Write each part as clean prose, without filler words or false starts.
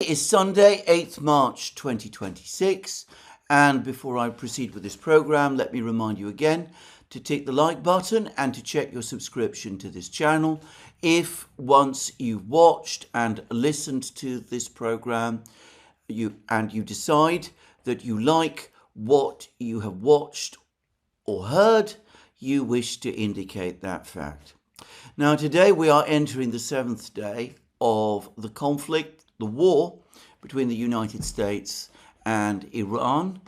is Sunday, 8th March 2026, and before I proceed with this program, let me remind you again to tick the like button and to check your subscription to this channel. If once you've watched and listened to this program, you decide that you like what you have watched or heard, you wish to indicate that fact. Now today we are entering the 7th day of the conflict, the war between the United States and Iran.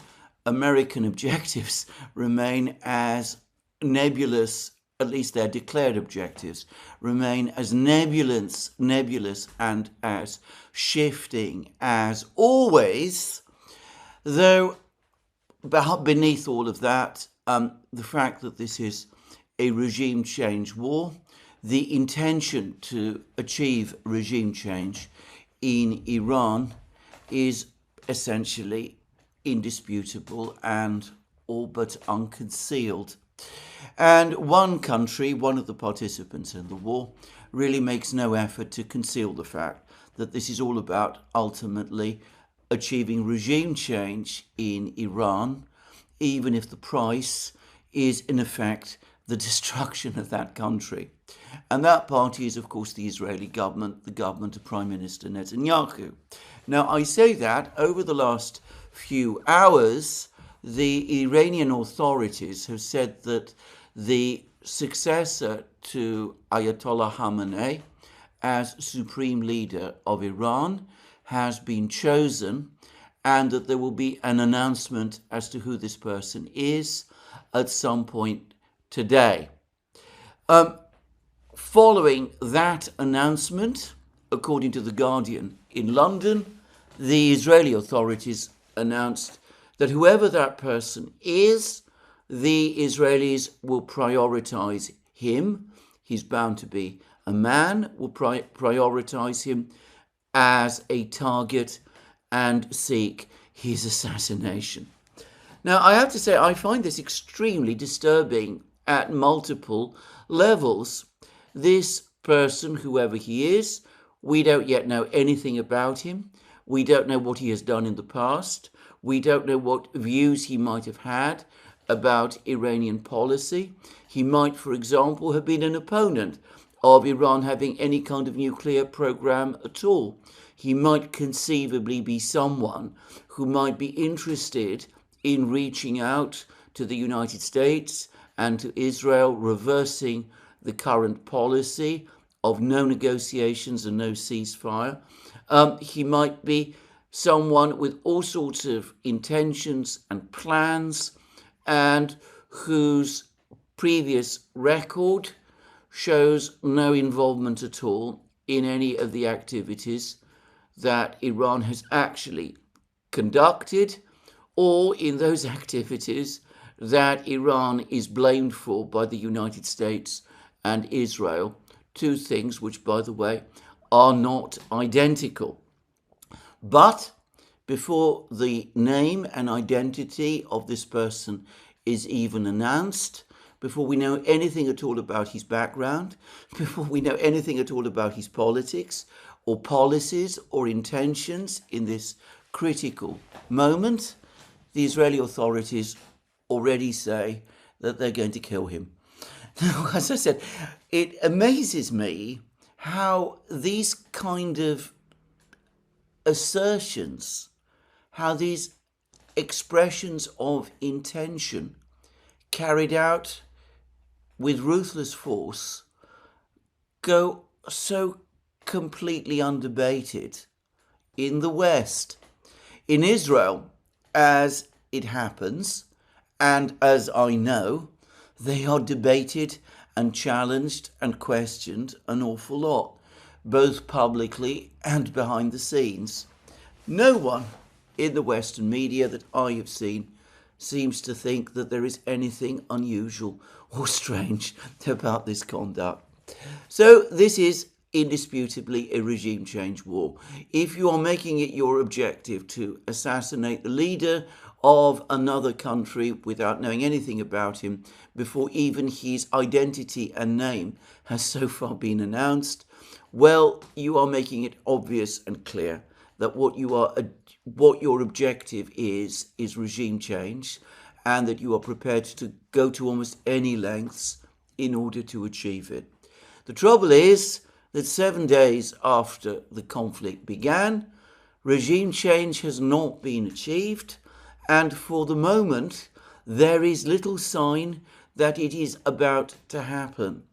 American objectives remain as nebulous, at least their declared objectives, remain as nebulous and as shifting as always, though beneath all of that, the fact that this is a regime change war, the intention to achieve regime change in Iran is essentially indisputable and all but unconcealed. And one country, one of the participants in the war, really makes no effort to conceal the fact that this is all about ultimately achieving regime change in Iran, even if the price is in effect the destruction of that country. And that party is, of course, the Israeli government, the government of Prime Minister Netanyahu. Now, I say that over the last few hours, the Iranian authorities have said that the successor to Ayatollah Khamenei as supreme leader of Iran has been chosen, and that there will be an announcement as to who this person is at some point today. Following that announcement, according to The Guardian in London, the Israeli authorities announced that whoever that person is, the Israelis will prioritize him. He's bound to be a man, will prioritize him as a target and seek his assassination. Now, I have to say, I find this extremely disturbing at multiple levels. This person, whoever he is, we don't yet know anything about him. We don't know what he has done in the past. We don't know what views he might have had about Iranian policy. He might, for example, have been an opponent of Iran having any kind of nuclear program at all. He might conceivably be someone who might be interested in reaching out to the United States and to Israel, reversing the current policy of no negotiations and no ceasefire. He might be someone with all sorts of intentions and plans, and whose previous record shows no involvement at all in any of the activities that Iran has actually conducted, or in those activities that Iran is blamed for by the United States and Israel, two things which, by the way, are not identical. But before the name and identity of this person is even announced, before we know anything at all about his background, before we know anything at all about his politics or policies or intentions in this critical moment, the Israeli authorities already say that they're going to kill him. Now, as I said, it amazes me how these kind of assertions, how these expressions of intention carried out with ruthless force go so completely undebated in the West. In Israel, as it happens, and as I know, they are debated and challenged and questioned an awful lot, both publicly and behind the scenes. No one in the Western media that I have seen seems to think that there is anything unusual or strange about this conduct. So this is indisputably a regime change war. If you are making it your objective to assassinate the leader of another country without knowing anything about him, before even his identity and name has so far been announced, well, you are making it obvious and clear that what your objective is regime change, and that you are prepared to go to almost any lengths in order to achieve it. The trouble is that 7 days after the conflict began, regime change has not been achieved, and for the moment there is little sign that it is about to happen.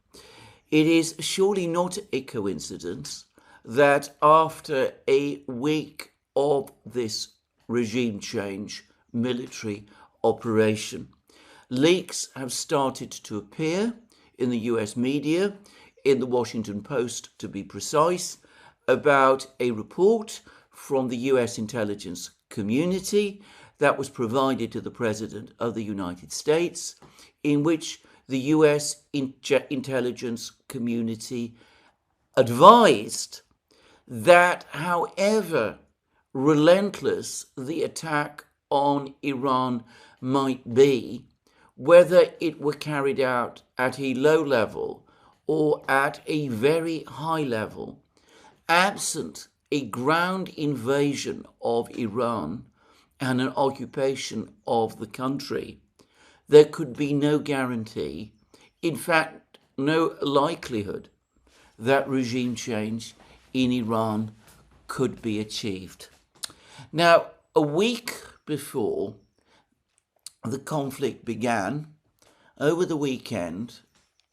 It is surely not a coincidence that after a week of this regime change military operation, leaks have started to appear in the US media, in the Washington Post to be precise, about a report from the US intelligence community that was provided to the President of the United States, in which the US intelligence community advised that however relentless the attack on Iran might be, whether it were carried out at a low level or at a very high level, absent a ground invasion of Iran and an occupation of the country, there could be no guarantee, in fact, no likelihood that regime change in Iran could be achieved. Now, a week before the conflict began, over the weekend,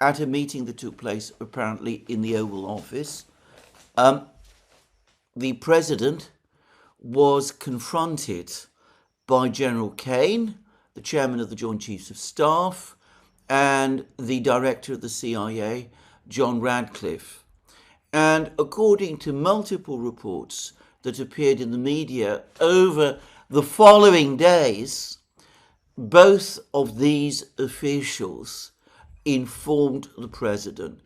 at a meeting that took place apparently in the Oval Office, the President was confronted by General Kane, the chairman of the Joint Chiefs of Staff, and the director of the CIA, John Radcliffe. And according to multiple reports that appeared in the media over the following days, both of these officials informed the President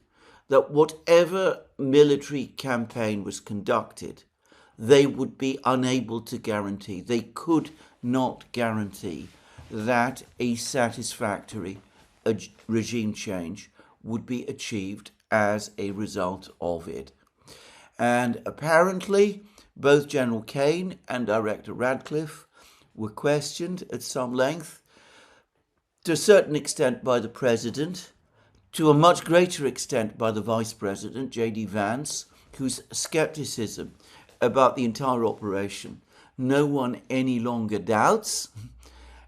that whatever military campaign was conducted, they would be unable to guarantee, they could not guarantee that a satisfactory regime change would be achieved as a result of it. And apparently, both General Kane and Director Radcliffe were questioned at some length, to a certain extent by the President, to a much greater extent by the Vice President, J.D. Vance, whose scepticism about the entire operation no one any longer doubts.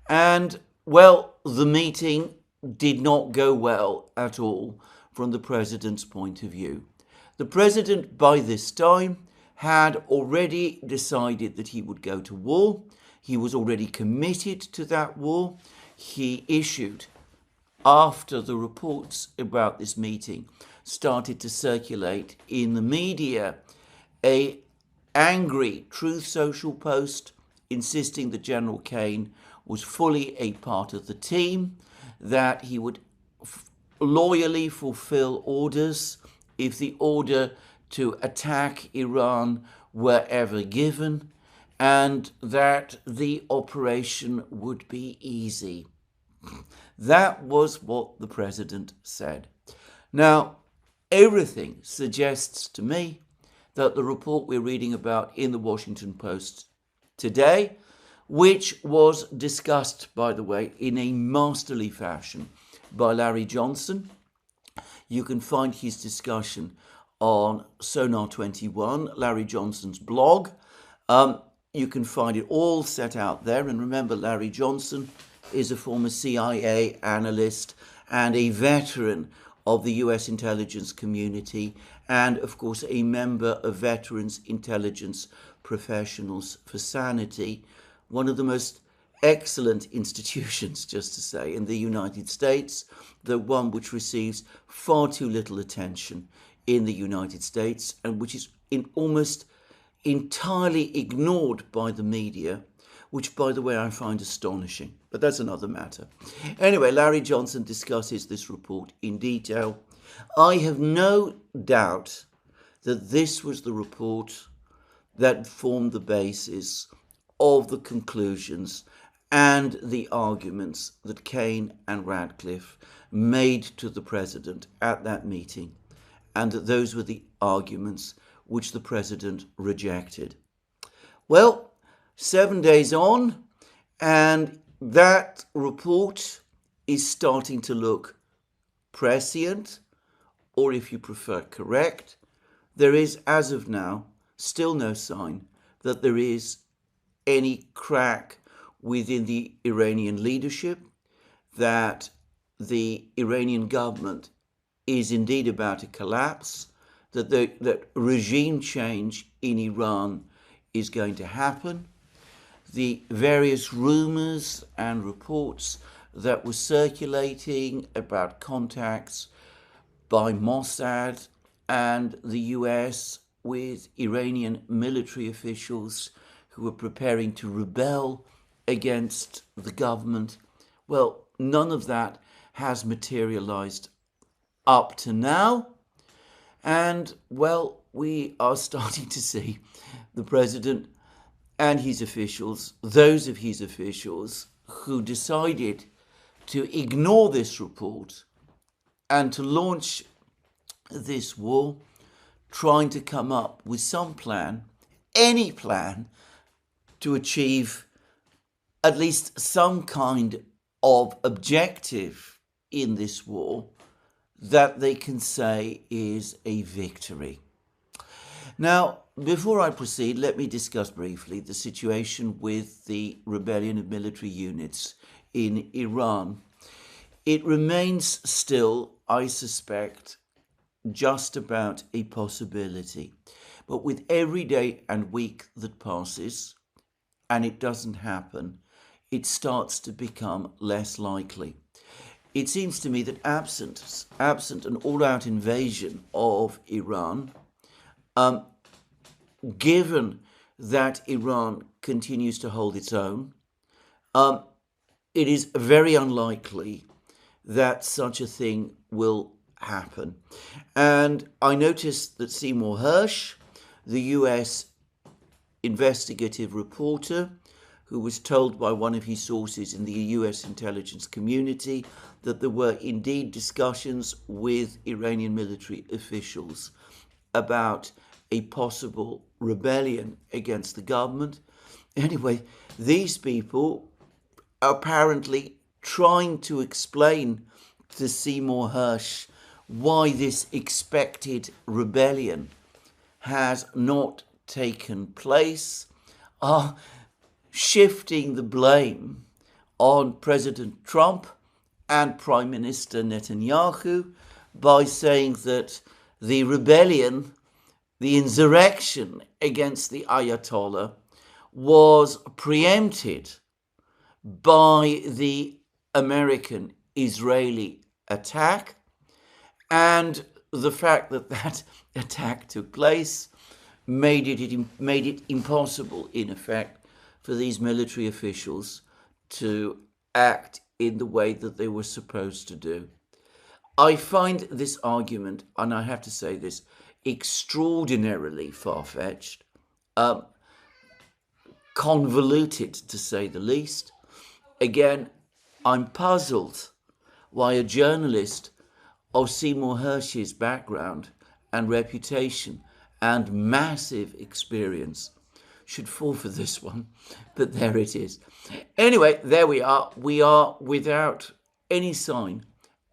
And, well, the meeting did not go well at all from the President's point of view. The President, by this time, had already decided that he would go to war. He was already committed to that war. He issued, after the reports about this meeting started to circulate in the media, an angry Truth Social post insisting that General Kane was fully a part of the team, that he would loyally fulfill orders if the order to attack Iran were ever given, and that the operation would be easy. That was what the President said. Now, everything suggests to me that the report we're reading about in the Washington Post today, which was discussed, by the way, in a masterly fashion by Larry Johnson. You can find his discussion on Sonar 21, Larry Johnson's blog. You can find it all set out there. And remember, Larry Johnson is a former CIA analyst and a veteran of the US intelligence community, and of course a member of Veterans Intelligence Professionals for Sanity, one of the most excellent institutions, just to say, in the United States, the one which receives far too little attention in the United States, and which is almost entirely ignored by the media, which, by the way, I find astonishing. But that's another matter. Anyway, Larry Johnson discusses this report in detail. I have no doubt that this was the report that formed the basis of the conclusions and the arguments that Kane and Radcliffe made to the President at that meeting, and that those were the arguments which the President rejected. Well, 7 days on, and that report is starting to look prescient, or if you prefer, correct. There is, as of now, still no sign that there is any crack within the Iranian leadership, that the Iranian government is indeed about to collapse, that regime change in Iran is going to happen. The various rumors and reports that were circulating about contacts by Mossad and the US with Iranian military officials who were preparing to rebel against the government. Well, none of that has materialized up to now. And, well, we are starting to see the president and his officials, those of his officials who decided to ignore this report and to launch this war, trying to come up with some plan, any plan, to achieve at least some kind of objective in this war that they can say is a victory. Now, before I proceed, let me discuss briefly the situation with the rebellion of military units in Iran. It remains still, I suspect, just about a possibility. But with every day and week that passes, and it doesn't happen, it starts to become less likely. It seems to me that absent an all-out invasion of Iran, given that Iran continues to hold its own, it is very unlikely that such a thing will happen. And I noticed that Seymour Hersh, the US investigative reporter, who was told by one of his sources in the US intelligence community that there were indeed discussions with Iranian military officials about a possible rebellion against the government. Anyway, these people are apparently trying to explain to Seymour Hersh why this expected rebellion has not taken place, are shifting the blame on President Trump and Prime Minister Netanyahu by saying that the rebellion, the insurrection against the Ayatollah, was preempted by the American-Israeli attack, and the fact that that attack took place made it impossible, in effect, for these military officials to act in the way that they were supposed to do. I find this argument, and I have to say this, extraordinarily far-fetched, convoluted to say the least. Again, I'm puzzled why a journalist of Seymour Hersh's background and reputation and massive experience should fall for this one, but there it is. Anyway, there we are. We are without any sign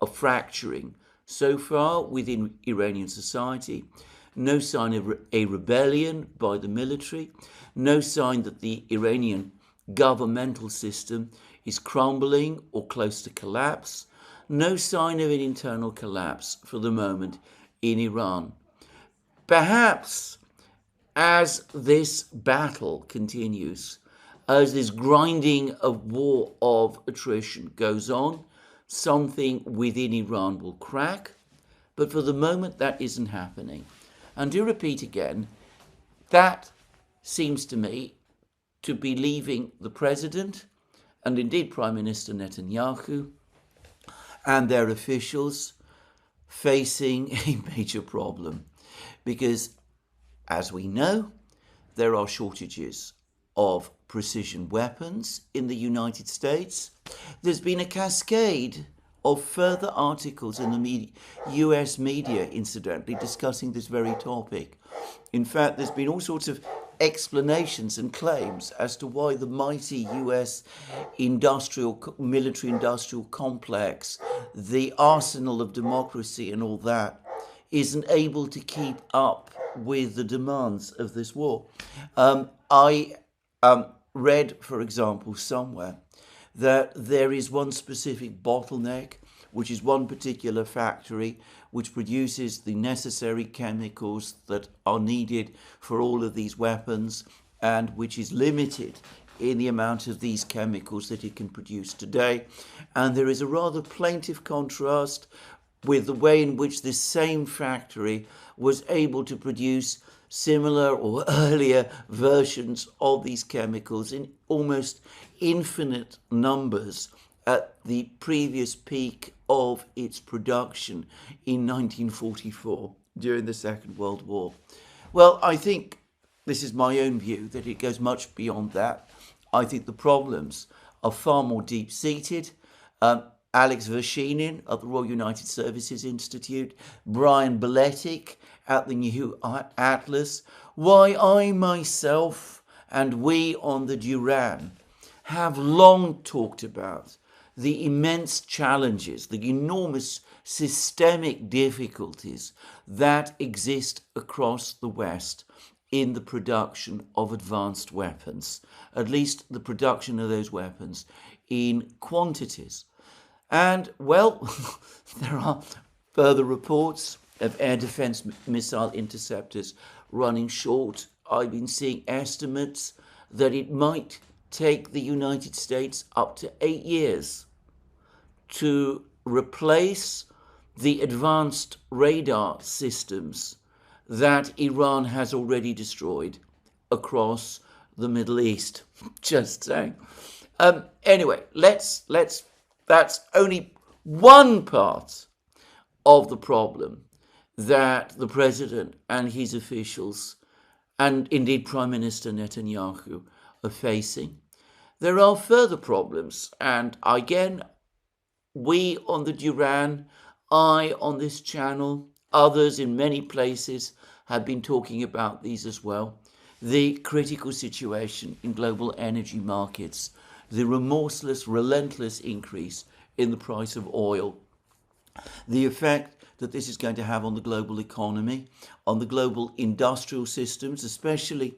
of fracturing so far within Iranian society. No sign of a rebellion by the military. No sign that the Iranian governmental system is crumbling or close to collapse. No sign of an internal collapse for the moment in Iran. Perhaps as this battle continues, as this grinding of war of attrition goes on, something within Iran will crack. But for the moment, that isn't happening. And to repeat again, that seems to me to be leaving the president and indeed Prime Minister Netanyahu and their officials facing a major problem. Because, as we know, there are shortages of precision weapons in the United States. There's been a cascade of further articles in the US media, incidentally, discussing this very topic. In fact, there's been all sorts of explanations and claims as to why the mighty US military industrial complex, the arsenal of democracy and all that, isn't able to keep up with the demands of this war. I read, for example, somewhere that there is one specific bottleneck, which is one particular factory which produces the necessary chemicals that are needed for all of these weapons, and which is limited in the amount of these chemicals that it can produce today. And there is a rather plaintive contrast with the way in which this same factory was able to produce similar or earlier versions of these chemicals in almost infinite numbers at the previous peak of its production in 1944 during the Second World War. Well, I think this is my own view, that it goes much beyond that. I think the problems are far more deep-seated. Alex Vershinin at the Royal United Services Institute, Brian Beletic at the New Atlas, why I myself and we on the Duran have long talked about the immense challenges, the enormous systemic difficulties that exist across the West in the production of advanced weapons, at least the production of those weapons in quantities. And, well, there are further reports of air defense missile interceptors running short. I've been seeing estimates that it might take the United States up to 8 years to replace the advanced radar systems that Iran has already destroyed across the Middle East. Just saying. Anyway, that's only one part of the problem that the president and his officials, and indeed Prime Minister Netanyahu, are facing. There are further problems, and again, we on the Duran, I on this channel, others in many places have been talking about these as well. The critical situation in global energy markets, the remorseless, relentless increase in the price of oil, the effect that this is going to have on the global economy, on the global industrial systems, especially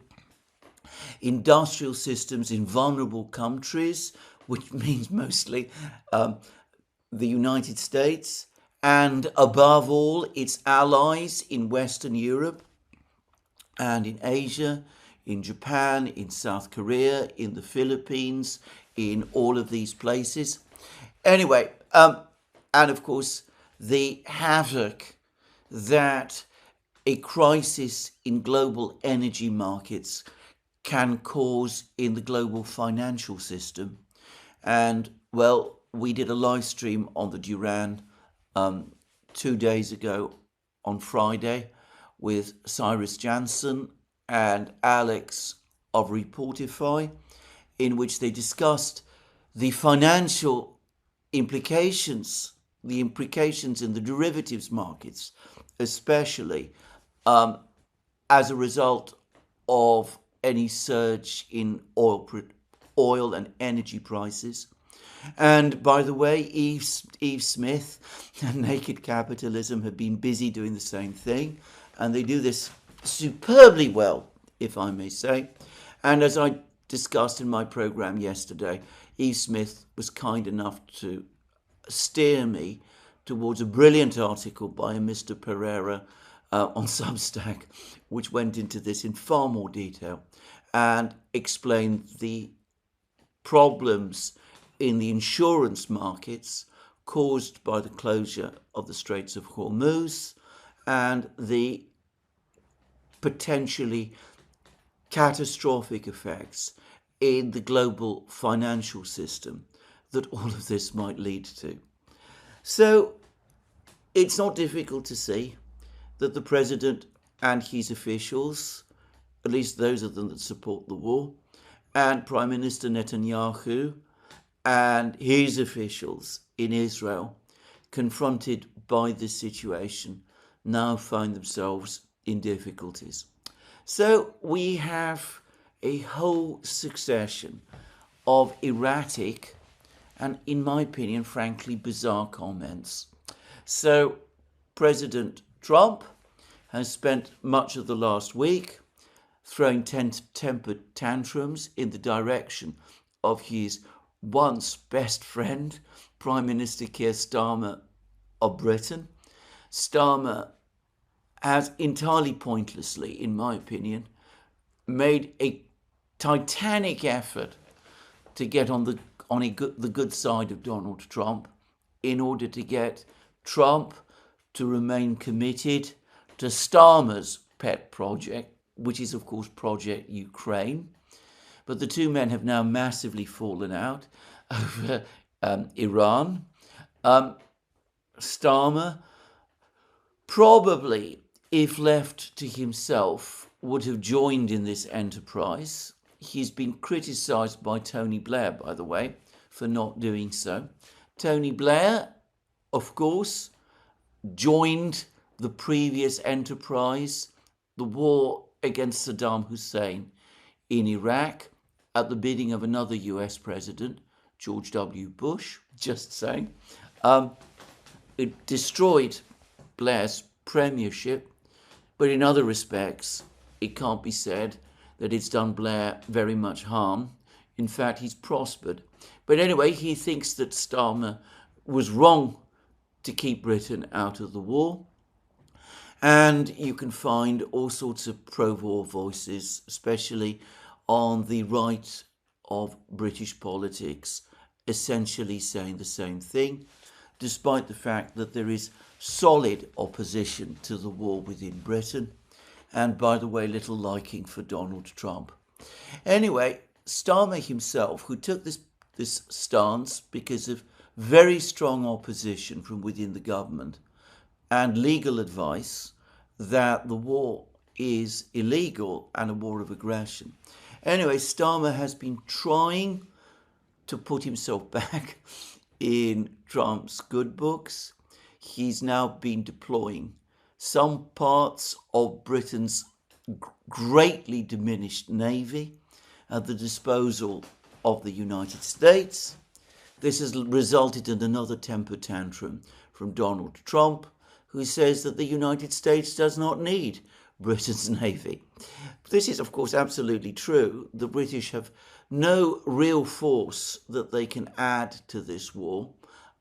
industrial systems in vulnerable countries, which means mostly the United States, and above all its allies in Western Europe and in Asia, in Japan, in South Korea, in the Philippines, in all of these places. Anyway, and of course, the havoc that a crisis in global energy markets can cause in the global financial system. And, well, we did a live stream on the Duran 2 days ago on Friday with Cyrus Jansen and Alex of Reportify, in which they discussed the financial implications, the implications in the derivatives markets, especially as a result of any surge in oil and energy prices. And by the way, Eve Smith and Naked Capitalism have been busy doing the same thing, and they do this superbly well, if I may say. And as I discussed in my program yesterday, Eve Smith was kind enough to steer me towards a brilliant article by a Mr. Pereira on Substack, which went into this in far more detail and explained the problems in the insurance markets caused by the closure of the Straits of Hormuz and the potentially catastrophic effects in the global financial system that all of this might lead to. So it's not difficult to see that the president and his officials, at least those of them that support the war, and Prime Minister Netanyahu and his officials in Israel, confronted by this situation, now find themselves in difficulties. So we have a whole succession of erratic and, in my opinion, frankly, bizarre comments. So President Trump has spent much of the last week throwing tempered tantrums in the direction of his once best friend, Prime Minister Keir Starmer of Britain. Starmer has entirely pointlessly, in my opinion, made a titanic effort to get on the good side of Donald Trump in order to get Trump to remain committed to Starmer's pet project, which is, of course, Project Ukraine. But the two men have now massively fallen out over Iran. Starmer, probably, if left to himself, would have joined in this enterprise. He's been criticised by Tony Blair, by the way, for not doing so. Tony Blair, of course, joined the previous enterprise, the war against Saddam Hussein in Iraq, at the bidding of another US president, George W. Bush, just saying. It destroyed Blair's premiership, but in other respects, it can't be said that it's done Blair very much harm. In fact, he's prospered. But anyway, he thinks that Starmer was wrong to keep Britain out of the war. And you can find all sorts of pro-war voices, especially on the right of British politics, essentially saying the same thing, despite the fact that there is solid opposition to the war within Britain, and, by the way, little liking for Donald Trump. Anyway, Starmer himself, who took this stance because of very strong opposition from within the government and legal advice that the war is illegal and a war of aggression. Anyway, Starmer has been trying to put himself back in Trump's good books. He's now been deploying some parts of Britain's greatly diminished navy at the disposal of the United States. This has resulted in another temper tantrum from Donald Trump, who says that the United States does not need Britain's navy. This is, of course, absolutely true. The British have no real force that they can add to this war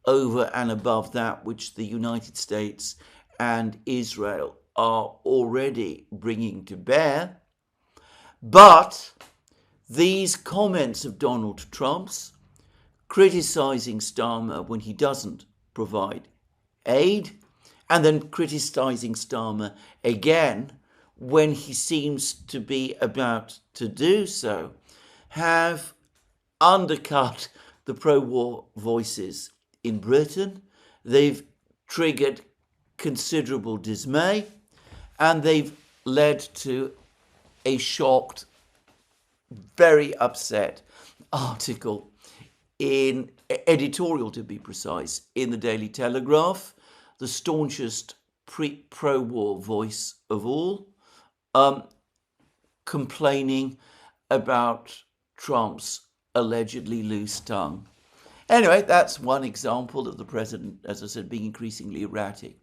over and above that which the United States and Israel are already bringing to bear. But these comments of Donald Trump's, criticising Starmer when he doesn't provide aid, and then criticising Starmer again when he seems to be about to do so, have undercut the pro-war voices in Britain. They've triggered considerable dismay, and they've led to a shocked, very upset article in editorial, to be precise, in the Daily Telegraph, the staunchest pro-war voice of all, complaining about Trump's allegedly loose tongue. Anyway, that's one example of the president, as I said, being increasingly erratic.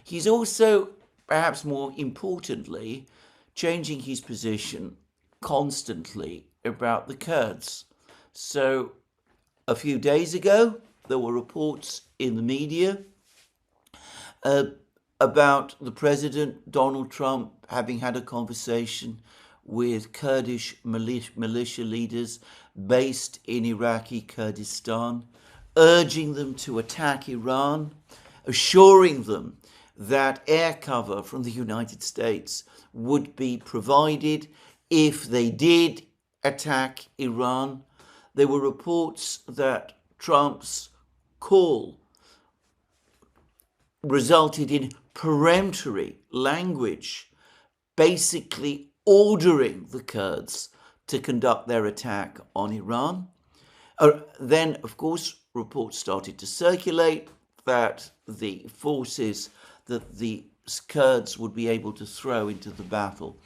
He's also, perhaps more importantly, changing his position constantly about the Kurds. So a few days ago, there were reports in the media about the president, Donald Trump, having had a conversation with Kurdish militia leaders based in Iraqi Kurdistan, urging them to attack Iran, assuring them that air cover from the United States would be provided if they did attack Iran. There were reports that Trump's call resulted in peremptory language, basically ordering the Kurds to conduct their attack on Iran. Then, of course, reports started to circulate that the forces that the Kurds would be able to throw into the battle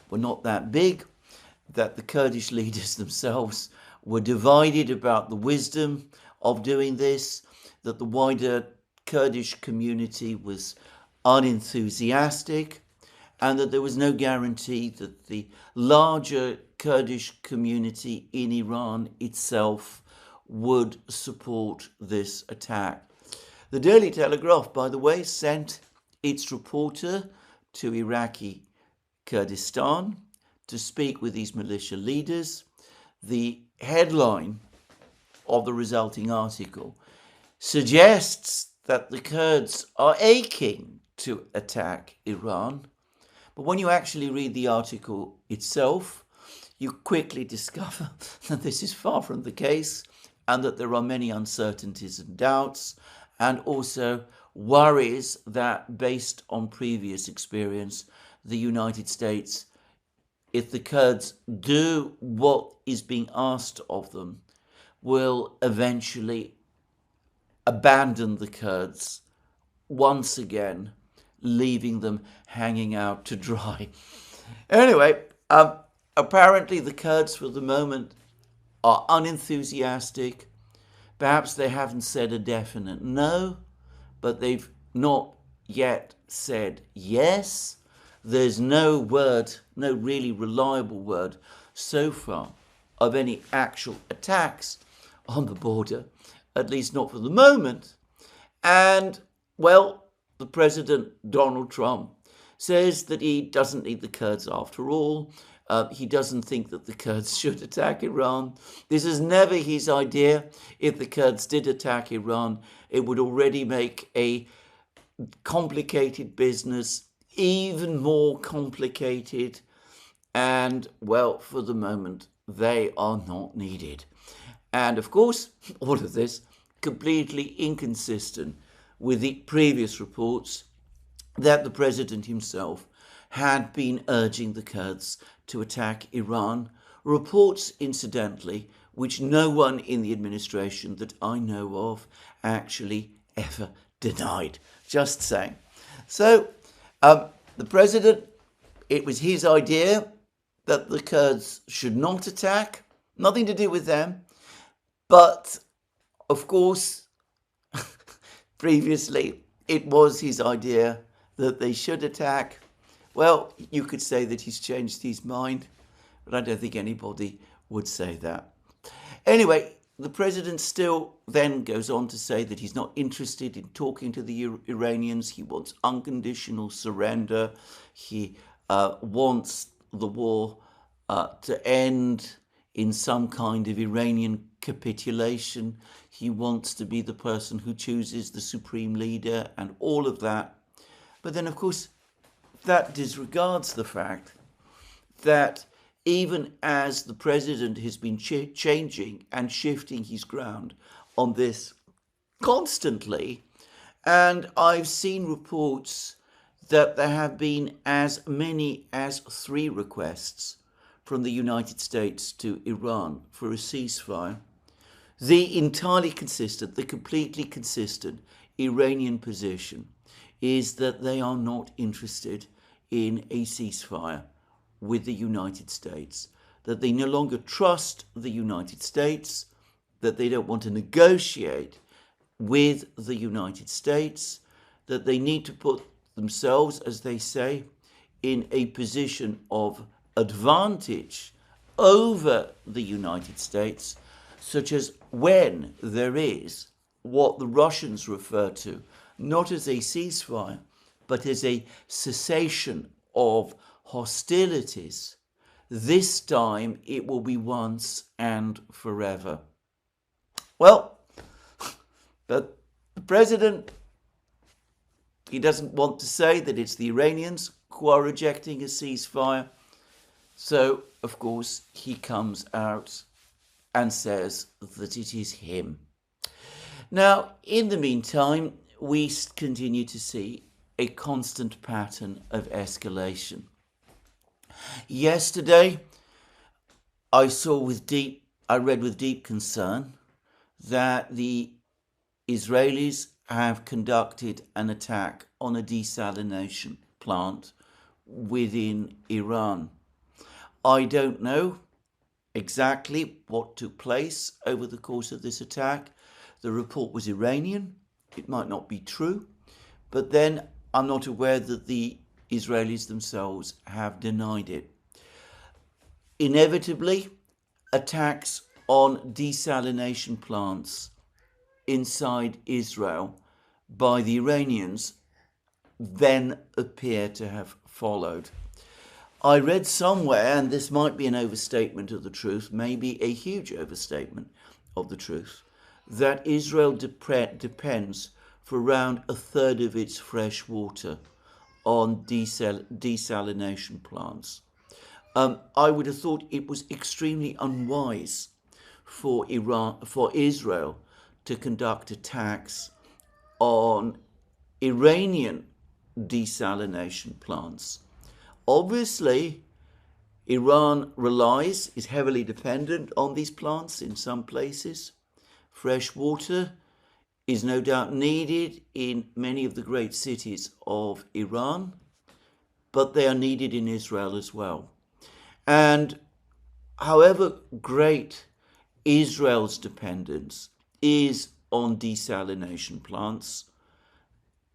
were not that big, that the Kurdish leaders themselves were divided about the wisdom of doing this, that the wider Kurdish community was unenthusiastic, and that there was no guarantee that the larger Kurdish community in Iran itself would support this attack. The Daily Telegraph, by the way, sent its reporter to Iraqi Kurdistan to speak with these militia leaders. The headline of the resulting article suggests that the Kurds are aching to attack Iran. But when you actually read the article itself, you quickly discover that this is far from the case, and that there are many uncertainties and doubts, and also worries that, based on previous experience, the United States, if the Kurds do what is being asked of them, will eventually abandon the Kurds once again, leaving them hanging out to dry. Anyway, apparently the Kurds for the moment are unenthusiastic. Perhaps they haven't said a definite no, but they've not yet said yes. There's no word, no really reliable word so far of any actual attacks on the border, at least not for the moment. And, well, the President, Donald Trump, says that he doesn't need the Kurds after all. He doesn't think that the Kurds should attack Iran. This is never his idea. If the Kurds did attack Iran, it would already make a complicated business even more complicated. And, well, for the moment, they are not needed. And, of course, all of this completely inconsistent with the previous reports that the president himself had been urging the Kurds to attack Iran. Reports, incidentally, which no one in the administration that I know of actually ever denied. Just saying. So, the president, it was his idea that the Kurds should not attack. Nothing to do with them. But, of course, previously, it was his idea that they should attack. Well, you could say that he's changed his mind, but I don't think anybody would say that. Anyway, the president still then goes on to say that he's not interested in talking to the Iranians. He wants unconditional surrender. He wants the war to end in some kind of Iranian capitulation. He wants to be the person who chooses the supreme leader and all of that. But then, of course, that disregards the fact that even as the president has been changing and shifting his ground on this constantly, and I've seen reports that there have been as many as 3 requests from the United States to Iran for a ceasefire, the entirely consistent, the completely consistent Iranian position is that they are not interested in a ceasefire with the United States, that they no longer trust the United States, that they don't want to negotiate with the United States, that they need to put themselves, as they say, in a position of advantage over the United States, such as when there is what the Russians refer to not as a ceasefire, but as a cessation of hostilities. This time it will be once and forever. Well, but the president, he doesn't want to say that it's the Iranians who are rejecting a ceasefire. So, of course, he comes out and says that it is him. Now, in the meantime, we continue to see a constant pattern of escalation. Yesterday, I read with deep concern that the Israelis have conducted an attack on a desalination plant within Iran. I don't know exactly what took place over the course of this attack. The report was Iranian. It might not be true. But then I'm not aware that the Israelis themselves have denied it. Inevitably, attacks on desalination plants inside Israel by the Iranians then appear to have followed. I read somewhere, and this might be an overstatement of the truth, maybe a huge overstatement of the truth, that Israel depends for around a third of its fresh water on desalination plants. I would have thought it was extremely unwise for Israel to conduct attacks on Iranian desalination plants. Obviously, Iran is heavily dependent on these plants in some places. Fresh water is no doubt needed in many of the great cities of Iran, but they are needed in Israel as well. And however great Israel's dependence is on desalination plants,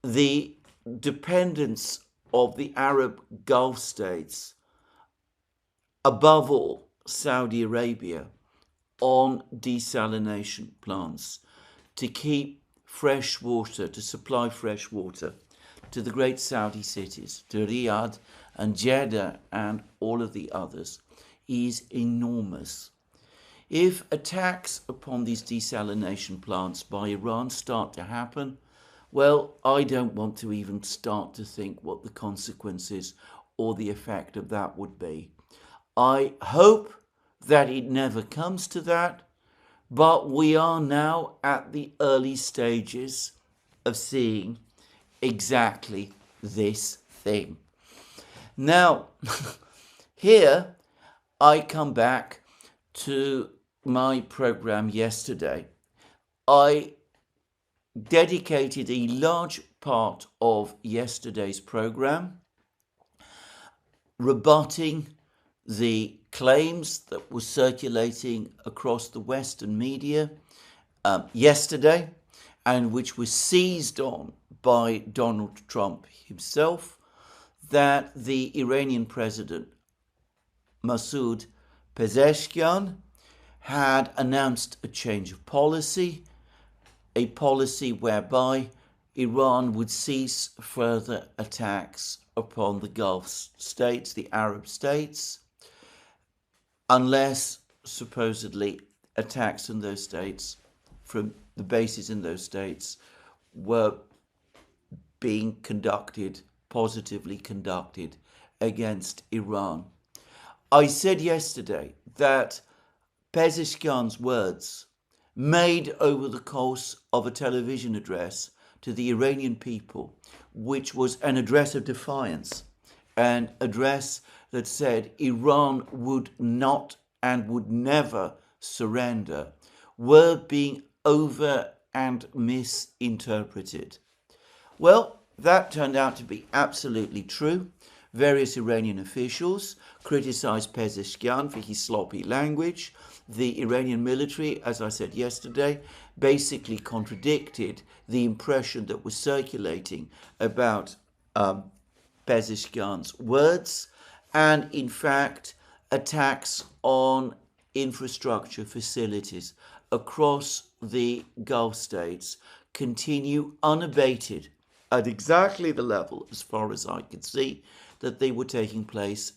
the dependence of the Arab Gulf states, above all Saudi Arabia, on desalination plants to keep fresh water, to supply fresh water to the great Saudi cities, to Riyadh and Jeddah and all of the others, is enormous. If attacks upon these desalination plants by Iran start to happen, well, I don't want to even start to think what the consequences or the effect of that would be. I hope that it never comes to that, but we are now at the early stages of seeing exactly this thing. Now, here I come back to my program yesterday. I dedicated a large part of yesterday's program rebutting the claims that were circulating across the Western media yesterday, and which was seized on by Donald Trump himself, that the Iranian president, Masoud Pezeshkian, had announced a change of policy, a policy whereby Iran would cease further attacks upon the Gulf states, the Arab states, unless supposedly attacks in those states from the bases in those states were being conducted, positively conducted against Iran. I said yesterday that Pezeshkian's words made over the course of a television address to the Iranian people, which was an address of defiance, an address that said Iran would not and would never surrender, were being over and misinterpreted. Well, that turned out to be absolutely true. Various Iranian officials criticized Pezeshkian for his sloppy language. The Iranian military, as I said yesterday, basically contradicted the impression that was circulating about Pezeshkian's words, and in fact, attacks on infrastructure facilities across the Gulf states continue unabated at exactly the level, as far as I could see, that they were taking place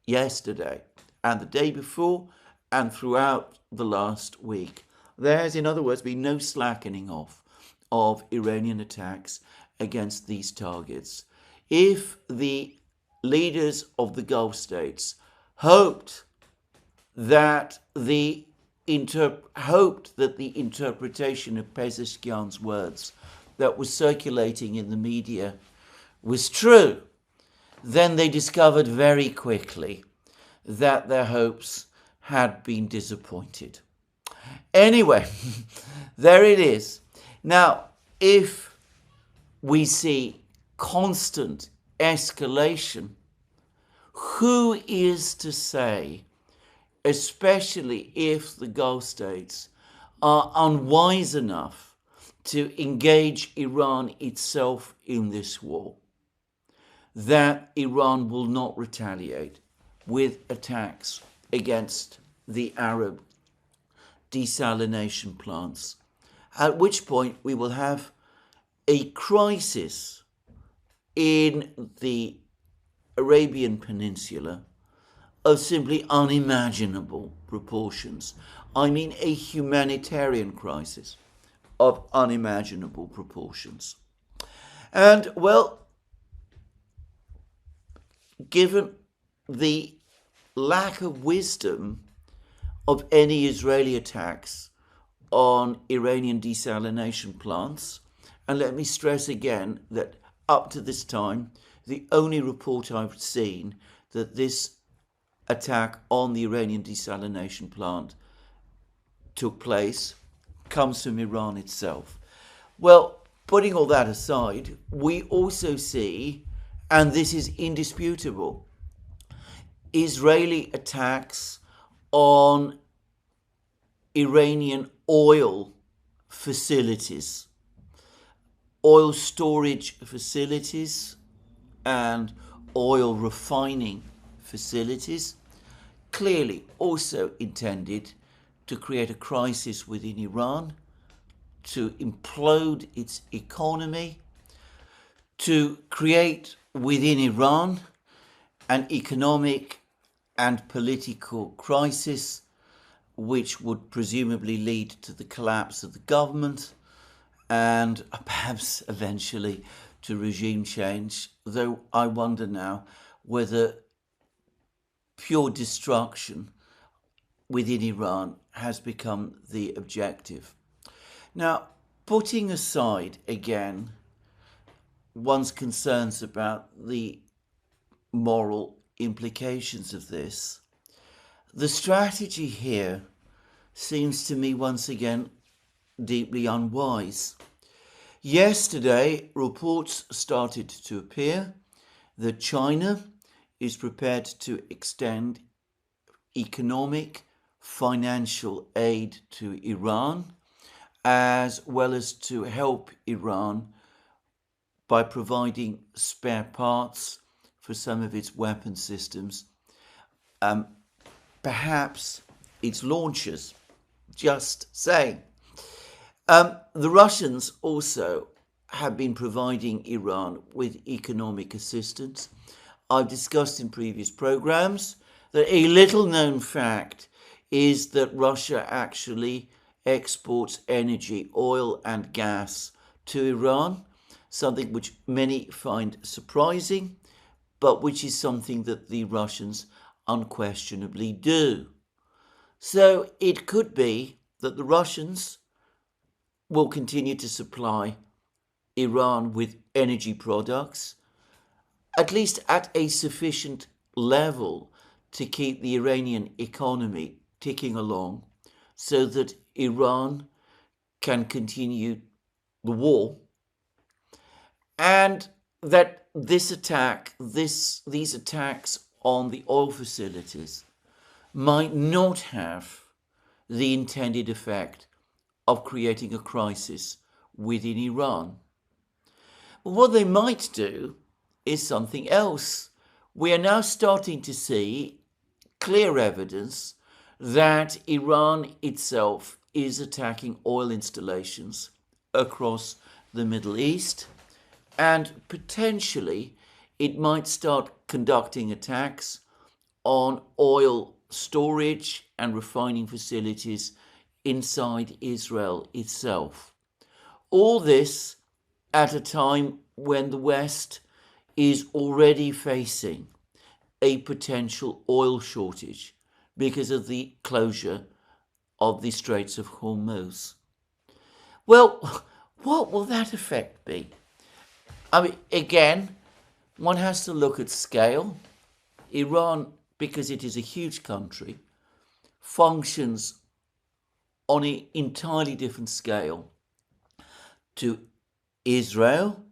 yesterday and the day before and throughout the last week. There has, in other words, been no slackening off of Iranian attacks against these targets. If the leaders of the Gulf states hoped that the interpretation of Pezeshkian's words that was circulating in the media was true, then they discovered very quickly that their hopes had been disappointed. Anyway, there it is. Now, if we see constant escalation Who is to say, especially if the Gulf states are unwise enough to engage Iran itself in this war, that Iran will not retaliate with attacks against the Arab desalination plants, at which point we will have a crisis in the Arabian Peninsula of simply unimaginable proportions. I mean, a humanitarian crisis of unimaginable proportions. And, well, given the lack of wisdom of any Israeli attacks on Iranian desalination plants, and let me stress again that up to this time, the only report I've seen that this attack on the Iranian desalination plant took place comes from Iran itself. Well, putting all that aside, we also see, and this is indisputable, Israeli attacks on Iranian oil facilities, oil storage facilities, and oil refining facilities, clearly also intended to create a crisis within Iran, to implode its economy, to create within Iran an economic and political crisis which would presumably lead to the collapse of the government and perhaps eventually to regime change, though I wonder now whether pure destruction within Iran has become the objective. Now, putting aside again one's concerns about the moral implications of this, the strategy here seems to me once again deeply unwise. Yesterday, reports started to appear that China is prepared to extend economic, financial aid to Iran, as well as to help Iran by providing spare parts for some of its weapon systems, perhaps its launchers, just saying. The Russians also have been providing Iran with economic assistance. I've discussed in previous programs that a little known fact is that Russia actually exports energy, oil and gas to Iran, something which many find surprising, but which is something that the Russians unquestionably do. So it could be that the Russians will continue to supply Iran with energy products, at least at a sufficient level to keep the Iranian economy ticking along so that Iran can continue the war, and that these attacks on the oil facilities might not have the intended effect of creating a crisis within Iran. But what they might do is something else. We are now starting to see clear evidence that Iran itself is attacking oil installations across the Middle East, and potentially it might start conducting attacks on oil storage and refining facilities inside Israel itself. All this at a time when the West is already facing a potential oil shortage because of the closure of the Straits of Hormuz. Well, what will that effect be? I mean, again, one has to look at scale. Iran, because it is a huge country, functions on an entirely different scale to Israel.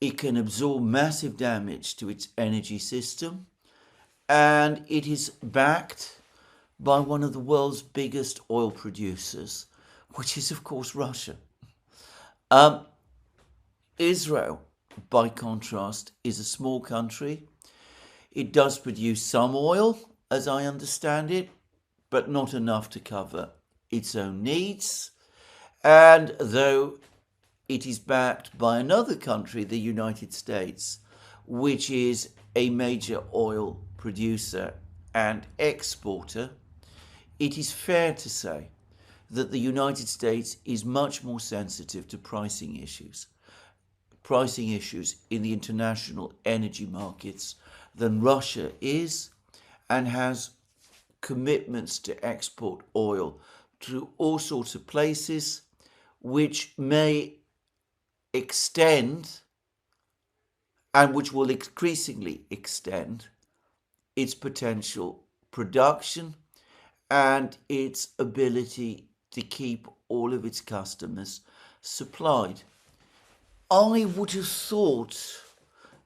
It can absorb massive damage to its energy system, and it is backed by one of the world's biggest oil producers, which is, of course, Russia. Israel, by contrast, is a small country. It does produce some oil, as I understand it, but not enough to cover its own needs. And though it is backed by another country, the United States, which is a major oil producer and exporter, it is fair to say that the United States is much more sensitive to pricing issues in the international energy markets than Russia is, and has commitments to export oil to all sorts of places, which may extend and which will increasingly extend its potential production and its ability to keep all of its customers supplied. I would have thought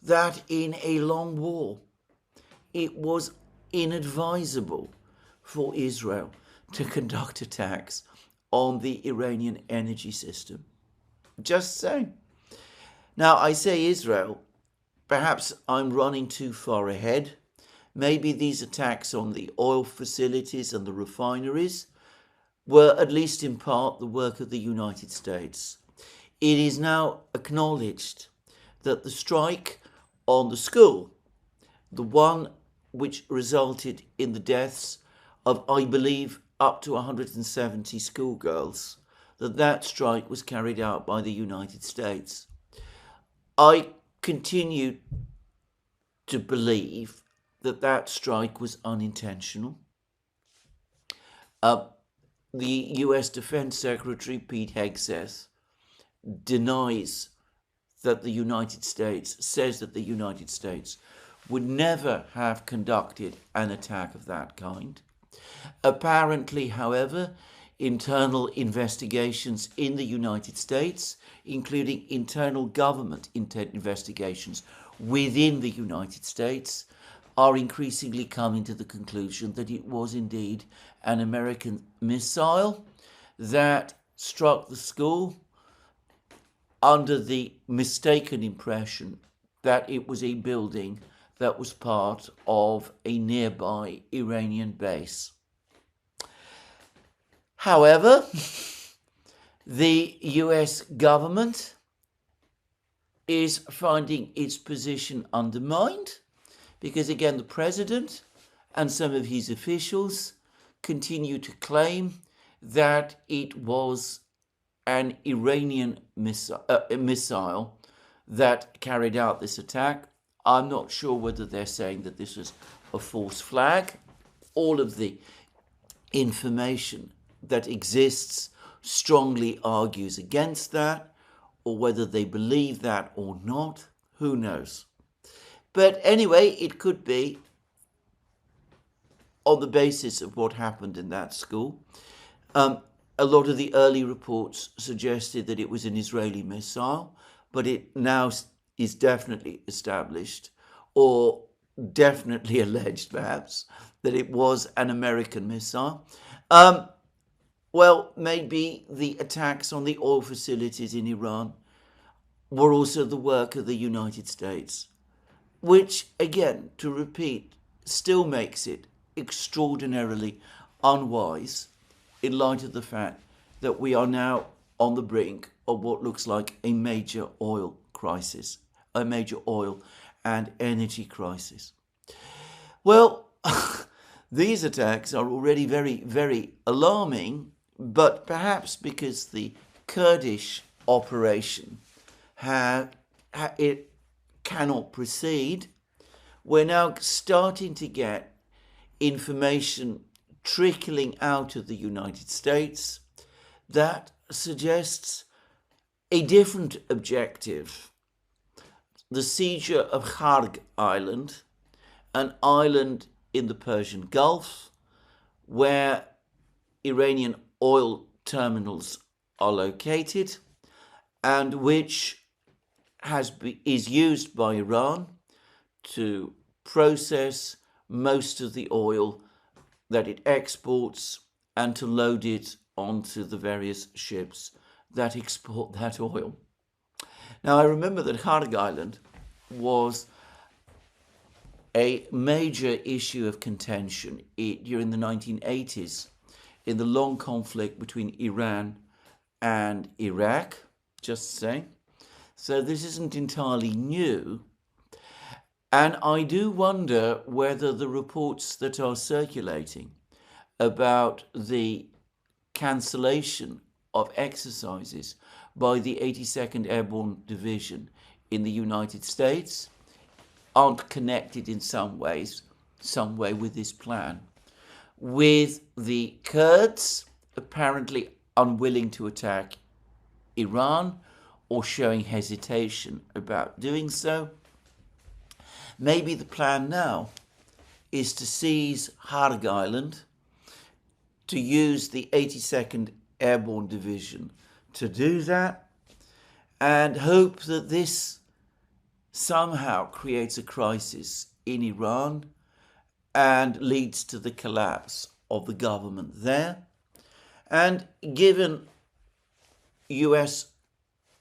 that in a long war, it was inadvisable for Israel to conduct attacks on the Iranian energy system. Just saying. Now, I say Israel, perhaps I'm running too far ahead. Maybe these attacks on the oil facilities and the refineries were, at least in part, the work of the United States. It is now acknowledged that the strike on the school, the one which resulted in the deaths of, I believe, up to 170 schoolgirls, that strike was carried out by the United States. I continue to believe that strike was unintentional. The US Defense Secretary Pete Hegseth denies that the United States, says that the United States would never have conducted an attack of that kind. Apparently, however, internal investigations in the United States, including internal government investigations within the United States, are increasingly coming to the conclusion that it was indeed an American missile that struck the school under the mistaken impression that it was a building that was part of a nearby Iranian base. However, the US government is finding its position undermined because, again, the president and some of his officials continue to claim that it was an Iranian missile that carried out this attack. I'm not sure whether they're saying that this was a false flag. All of the information that exists strongly argues against that, or whether they believe that or not, who knows. But anyway, it could be on the basis of what happened in that school. A lot of the early reports suggested that it was an Israeli missile, but it now is definitely established, or definitely alleged perhaps, that it was an American missile. Well, maybe the attacks on the oil facilities in Iran were also the work of the United States, which, again, to repeat, still makes it extraordinarily unwise in light of the fact that we are now on the brink of what looks like a major oil crisis, a major oil and energy crisis. Well, these attacks are already very, very alarming, but perhaps because the Kurdish operation it cannot proceed, we're now starting to get information trickling out of the United States that suggests a different objective. The seizure of Kharg Island, an island in the Persian Gulf where Iranian oil terminals are located and which is used by Iran to process most of the oil that it exports and to load it onto the various ships that export that oil. Now, I remember that Kharg Island was a major issue of contention during the 1980s in the long conflict between Iran and Iraq, just saying. So this isn't entirely new. And I do wonder whether the reports that are circulating about the cancellation of exercises by the 82nd Airborne Division in the United States aren't connected in some way with this plan, with the Kurds apparently unwilling to attack Iran or showing hesitation about doing so. Maybe the plan now is to seize Kharg Island, to use the 82nd Airborne Division to do that, and hope that this somehow creates a crisis in Iran and leads to the collapse of the government there. And given US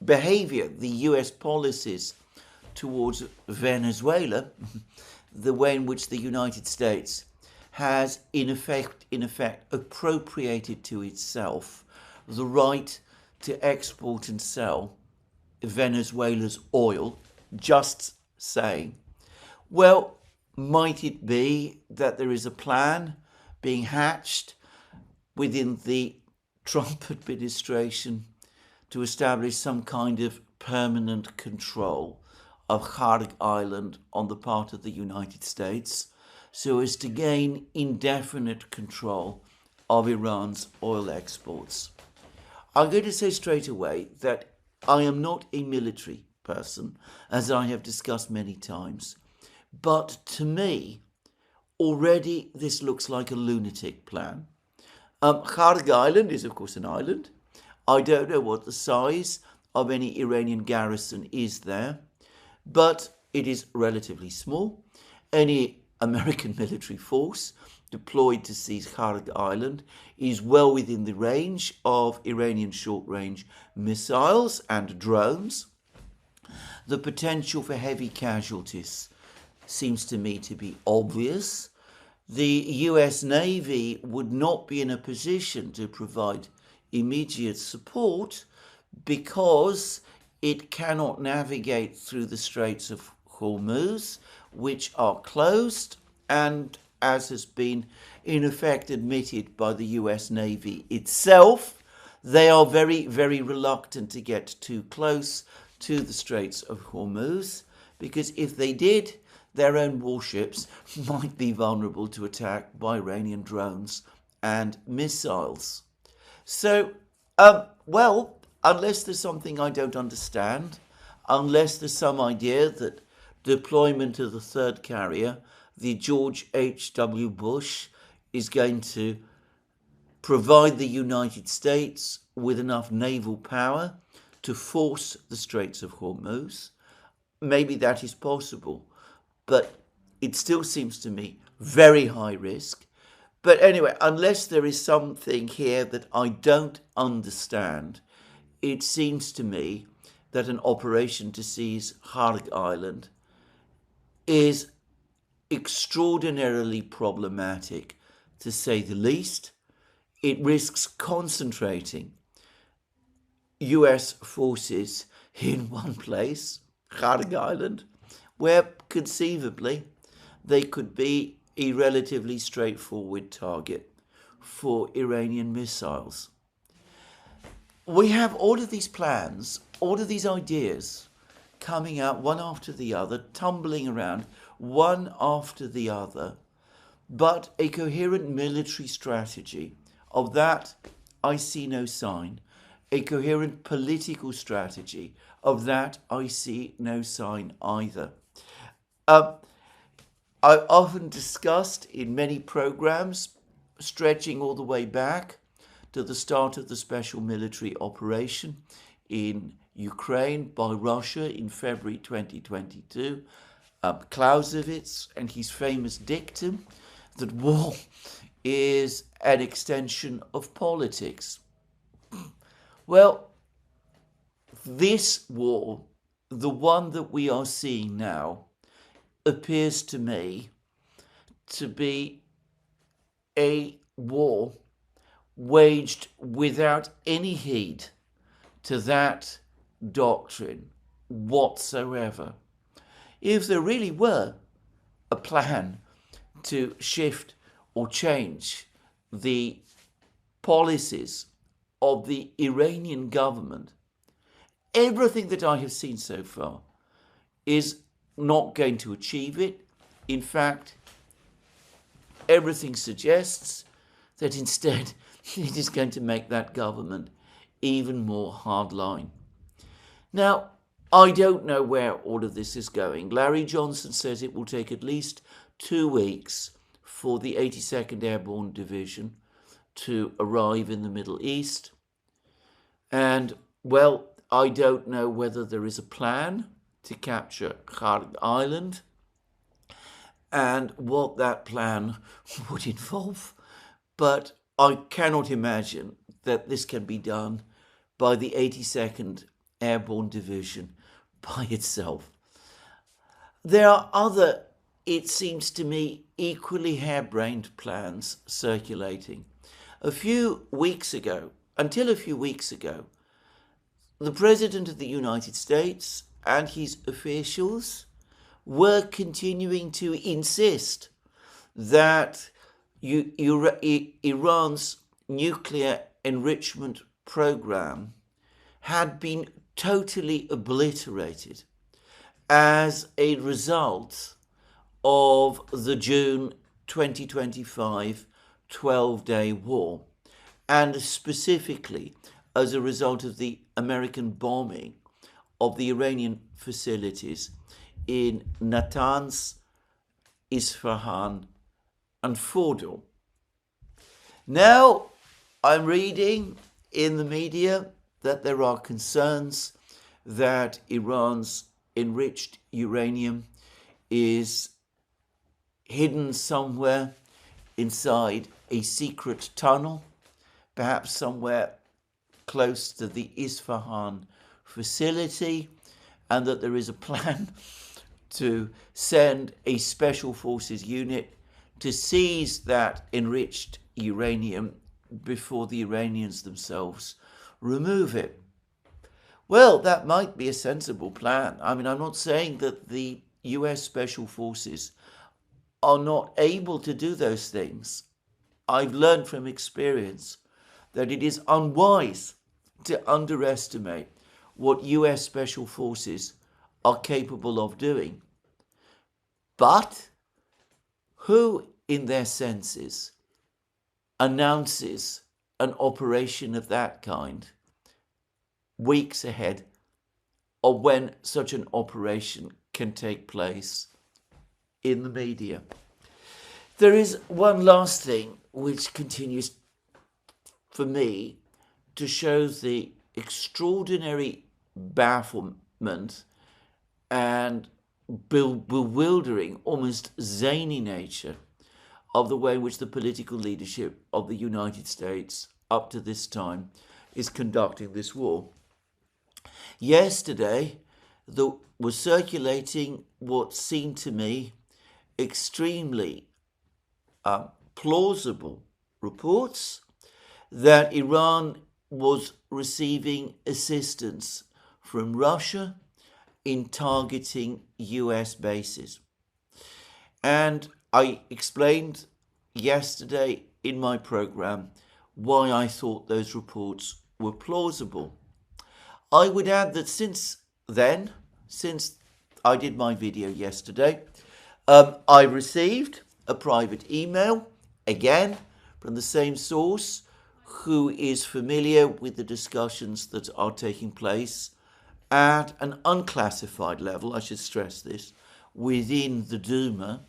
behavior, the US policies towards Venezuela, the way in which the United States has in effect appropriated to itself the right to export and sell Venezuela's oil, just saying, well, might it be that there is a plan being hatched within the Trump administration to establish some kind of permanent control of Kharg Island on the part of the United States, so as to gain indefinite control of Iran's oil exports? I'm going to say straight away that I am not a military person, as I have discussed many times, but to me, already this looks like a lunatic plan. Kharg Island is, of course, an island. I don't know what the size of any Iranian garrison is there, but it is relatively small. Any American military force deployed to seize Kharg Island is well within the range of Iranian short-range missiles and drones. The potential for heavy casualties seems to me to be obvious. The US Navy would not be in a position to provide immediate support because it cannot navigate through the Straits of Hormuz, which are closed, and as has been in effect admitted by the US Navy itself, they are very, very reluctant to get too close to the Straits of Hormuz, because if they did, their own warships might be vulnerable to attack by Iranian drones and missiles. So, well, unless there's something I don't understand, unless there's some idea that deployment of the third carrier, the George H.W. Bush, is going to provide the United States with enough naval power to force the Straits of Hormuz, maybe that is possible, but it still seems to me very high risk. But anyway, unless there is something here that I don't understand, it seems to me that an operation to seize Kharg Island is extraordinarily problematic, to say the least. It risks concentrating US forces in one place, Kharg Island, where conceivably they could be a relatively straightforward target for Iranian missiles. We have all of these plans, all of these ideas coming out one after the other, tumbling around one after the other, but a coherent military strategy, of that I see no sign. A coherent political strategy, of that I see no sign either. I've often discussed in many programs, stretching all the way back to the start of the special military operation in Ukraine by Russia in February 2022, Clausewitz and his famous dictum that war is an extension of politics. Well, this war, the one that we are seeing now, appears to me to be a war waged without any heed to that doctrine whatsoever. If there really were a plan to shift or change the policies of the Iranian government, everything that I have seen so far is not going to achieve it. In fact, everything suggests that instead it is going to make that government even more hardline. Now, I don't know where all of this is going. Larry Johnson says it will take at least 2 weeks for the 82nd Airborne Division to arrive in the Middle East. And, well, I don't know whether there is a plan to capture Kharg Island and what that plan would involve. But I cannot imagine that this can be done by the 82nd Airborne Division by itself. There are other, it seems to me, equally harebrained plans circulating. Until a few weeks ago, the President of the United States and his officials were continuing to insist that Iran's nuclear enrichment program had been totally obliterated as a result of the June 2025 12-day war, and specifically as a result of the American bombing of the Iranian facilities in Natanz, Isfahan, and Fordo. Now, I'm reading in the media that there are concerns that Iran's enriched uranium is hidden somewhere inside a secret tunnel, perhaps somewhere close to the Isfahan facility, and that there is a plan to send a special forces unit to seize that enriched uranium before the Iranians themselves remove it. Well, that might be a sensible plan. I mean, I'm not saying that the US Special Forces are not able to do those things. I've learned from experience that it is unwise to underestimate what US Special Forces are capable of doing. But who in their senses announces an operation of that kind weeks ahead of when such an operation can take place in the media? There is one last thing which continues for me to show the extraordinary bafflement and bewildering, almost zany nature of the way in which the political leadership of the United States up to this time is conducting this war. Yesterday, there was circulating what seemed to me extremely plausible reports that Iran was receiving assistance from Russia in targeting US bases. And I explained yesterday in my program why I thought those reports were plausible. I would add that since I did my video yesterday, I received a private email, again, from the same source, who is familiar with the discussions that are taking place at an unclassified level, I should stress this, within the Duma,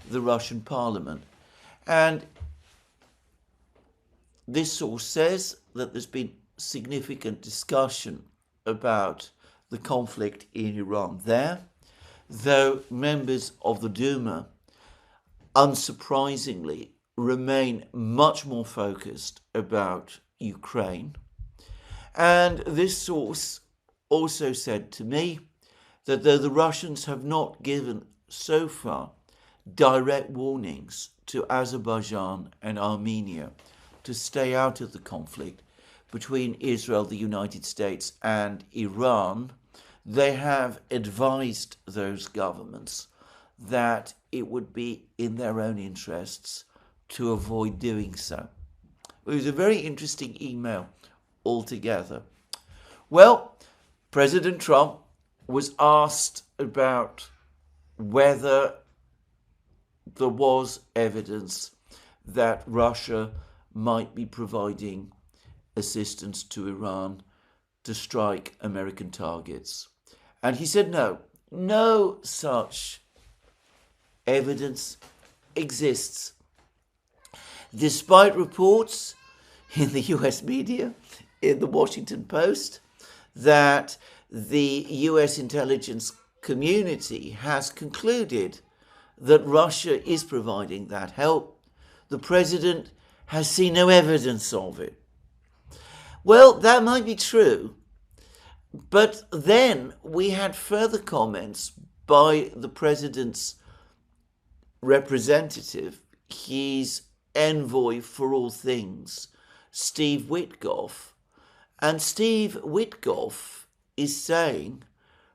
the Russian parliament. And this source says that there's been significant discussion about the conflict in Iran there, though members of the Duma, unsurprisingly, remain much more focused about Ukraine. And this source also said to me that though the Russians have not given so far direct warnings to Azerbaijan and Armenia to stay out of the conflict between Israel, the United States, and Iran, they have advised those governments that it would be in their own interests to avoid doing so. It was a very interesting email altogether. Well, President Trump was asked about whether there was evidence that Russia might be providing assistance to Iran to strike American targets. And he said no such evidence exists. Despite reports in the US media, in the Washington Post, that the US intelligence community has concluded that Russia is providing that help, the president has seen no evidence of it. Well, that might be true, but then we had further comments by the president's representative, his envoy for all things, Steve Witkoff. And Steve Witkoff is saying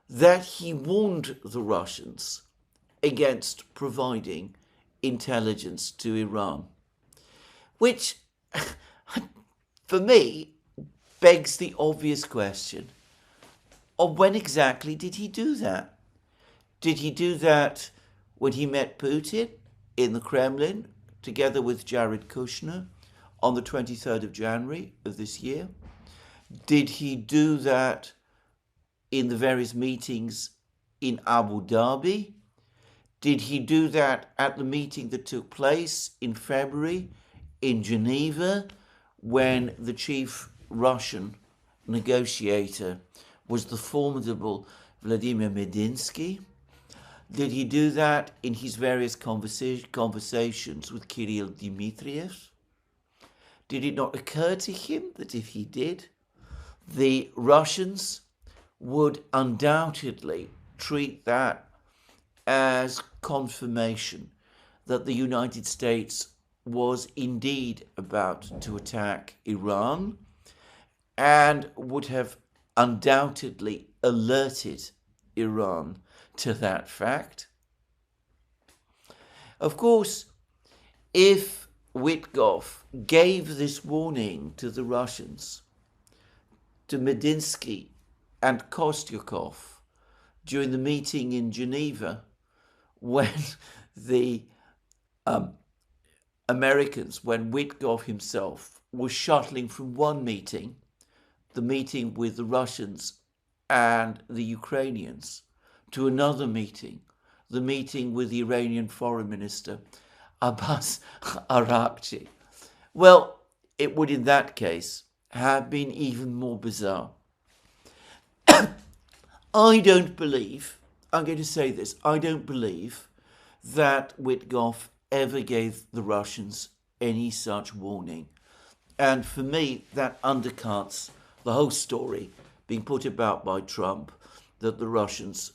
that he warned the Russians against providing intelligence to Iran, which, for me, begs the obvious question of when exactly did he do that? Did he do that when he met Putin in the Kremlin together with Jared Kushner on the 23rd of January of this year? Did he do that in the various meetings in Abu Dhabi? Did he do that at the meeting that took place in February in Geneva when the chief Russian negotiator was the formidable Vladimir Medinsky? Did he do that in his various conversations with Kirill Dmitriev? Did it not occur to him that if he did, the Russians would undoubtedly treat that as confirmation that the United States was indeed about to attack Iran, and would have undoubtedly alerted Iran to that fact? Of course, if Witkoff gave this warning to the Russians, to Medinsky and Kostyukov during the meeting in Geneva, when the Americans, when Witkoff himself was shuttling from one meeting, the meeting with the Russians and the Ukrainians, to another meeting, the meeting with the Iranian Foreign Minister, Abbas Araghchi. Well, it would in that case have been even more bizarre. I don't believe, I'm going to say this, I don't believe that Witkoff ever gave the Russians any such warning. And for me, that undercuts the whole story being put about by Trump that the Russians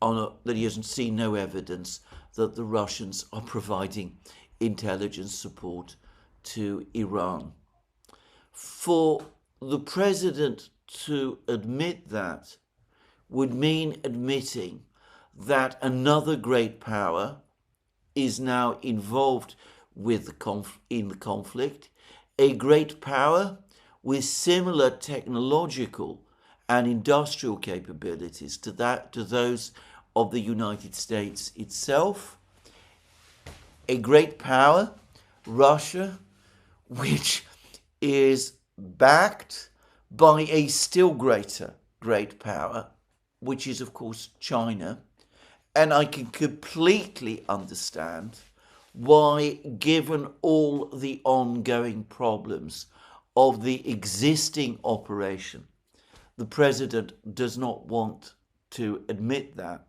that he hasn't seen no evidence that the Russians are providing intelligence support to Iran. For the president to admit that would mean admitting that another great power is now involved with in the conflict, a great power with similar technological and industrial capabilities to those of the United States itself, a great power, Russia, which is backed by a still greater great power, which is of course China. And I can completely understand why, given all the ongoing problems of the existing operation, the president does not want to admit that.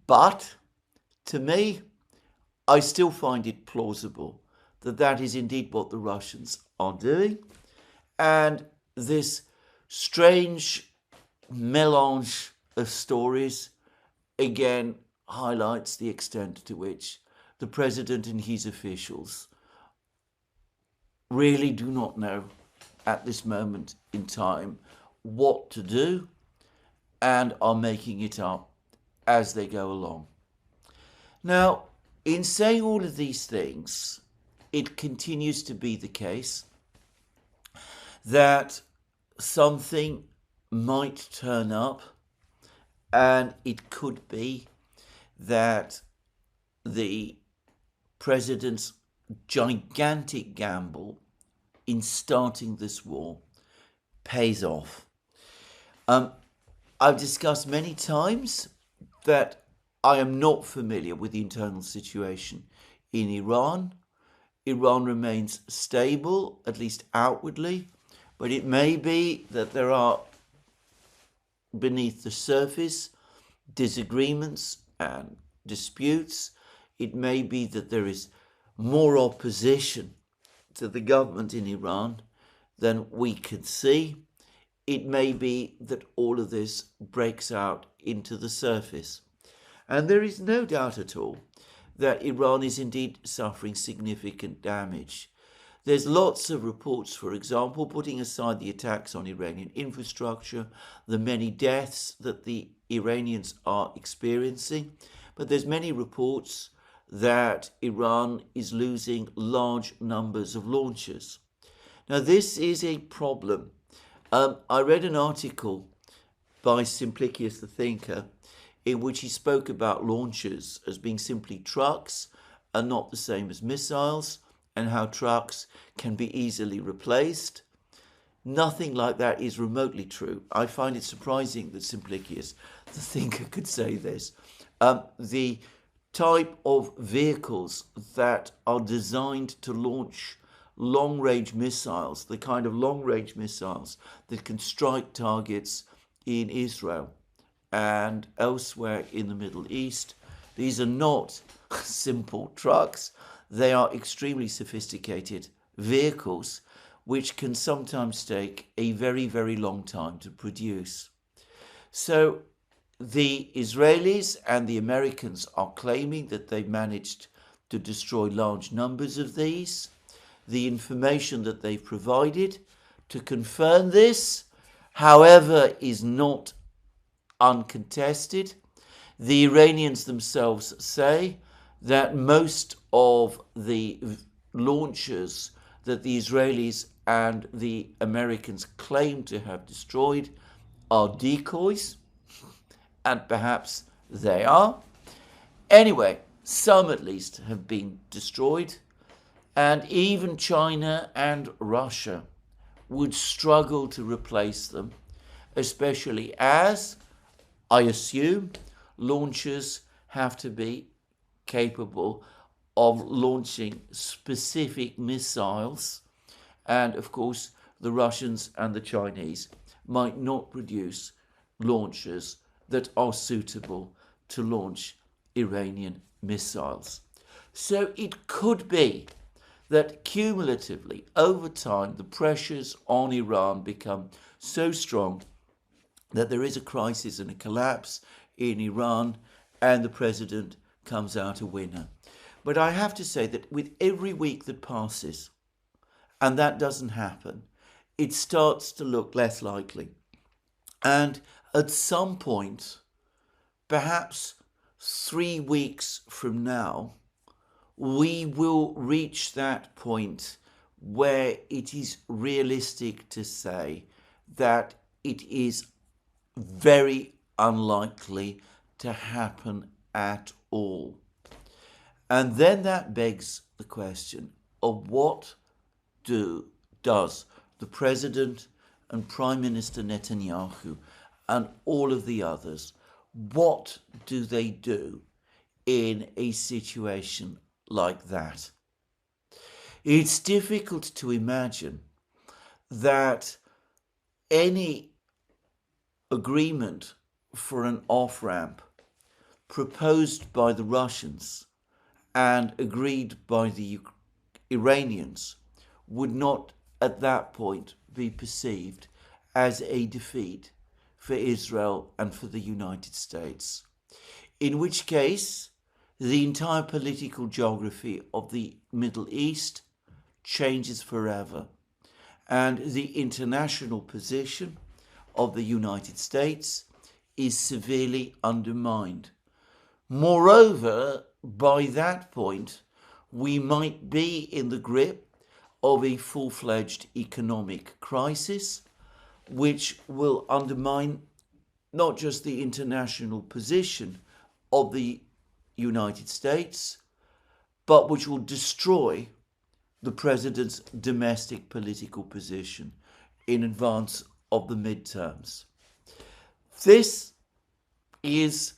But to me, I still find it plausible that that is indeed what the Russians are doing. And this strange melange of stories again highlights the extent to which the president and his officials really do not know at this moment in time what to do and are making it up as they go along. Now, in saying all of these things, it continues to be the case that something might turn up, and it could be that the president's gigantic gamble in starting this war pays off. I've discussed many times that I am not familiar with the internal situation in Iran. Iran remains stable, at least outwardly, but it may be that there are, beneath the surface, disagreements and disputes. It may be that there is more opposition to the government in Iran than we can see. It may be that all of this breaks out into the surface. And there is no doubt at all that Iran is indeed suffering significant damage. There's lots of reports, for example, putting aside the attacks on Iranian infrastructure, the many deaths that the Iranians are experiencing, but there's many reports that Iran is losing large numbers of launchers. Now, this is a problem. I read an article by Simplicius the Thinker in which he spoke about launchers as being simply trucks and not the same as missiles, and how trucks can be easily replaced. Nothing like that is remotely true. I find it surprising that Simplicius the Thinker could say this. The type of vehicles that are designed to launch long-range missiles, the kind of long-range missiles that can strike targets in Israel and elsewhere in the Middle East, these are not simple trucks. They are extremely sophisticated vehicles which can sometimes take a very, very long time to produce. So the Israelis and the Americans are claiming that they've managed to destroy large numbers of these. The information that they've provided to confirm this, however, is not uncontested. The Iranians themselves say that most of the launchers that the Israelis and the Americans claim to have destroyed are decoys, and perhaps they are. Anyway, some at least have been destroyed, and even China and Russia would struggle to replace them, especially as, I assume, launchers have to be capable of launching specific missiles, and of course the Russians and the Chinese might not produce launchers that are suitable to launch Iranian missiles. So it could be that cumulatively, over time, the pressures on Iran become so strong that there is a crisis and a collapse in Iran, and the president comes out a winner. But I have to say that with every week that passes, and that doesn't happen, it starts to look less likely. And at some point, perhaps 3 weeks from now, we will reach that point where it is realistic to say that it is very unlikely to happen at all. And then that begs the question of what does the President and Prime Minister Netanyahu and all of the others, what do they do in a situation like that? It's difficult to imagine that any agreement for an off-ramp proposed by the Russians and agreed by the Iranians would not at that point be perceived as a defeat for Israel and for the United States. In which case, the entire political geography of the Middle East changes forever, and the international position of the United States is severely undermined. Moreover, by that point, we might be in the grip of a full-fledged economic crisis, which will undermine not just the international position of the United States, but which will destroy the president's domestic political position in advance of the midterms. This is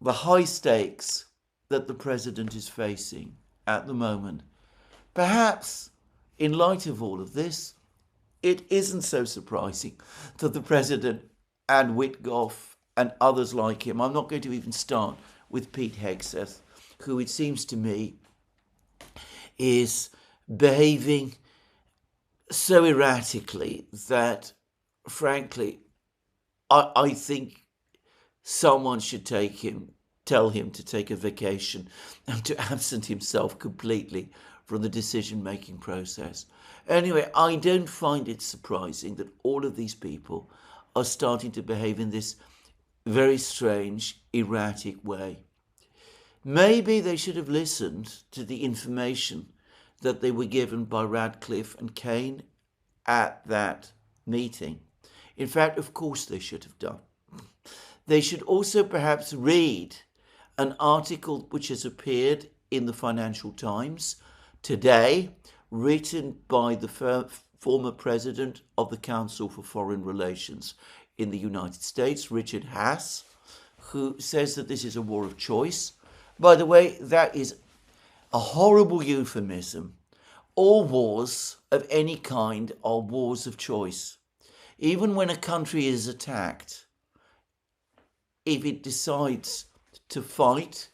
the high stakes that the president is facing at the moment. Perhaps, in light of all of this, it isn't so surprising that the president and Witkoff and others like him, I'm not going to even start with Pete Hegseth, who it seems to me is behaving so erratically that, frankly, I think someone should tell him to take a vacation and to absent himself completely from the decision-making process. Anyway, I don't find it surprising that all of these people are starting to behave in this very strange, erratic way. Maybe they should have listened to the information that they were given by Radcliffe and Kane at that meeting. In fact, of course they should have done. They should also perhaps read an article which has appeared in the Financial Times today, written by the former president of the Council for Foreign Relations in the United States, Richard Haass, who says that this is a war of choice. By the way, that is a horrible euphemism. All wars of any kind are wars of choice. Even when a country is attacked, if it decides to fight,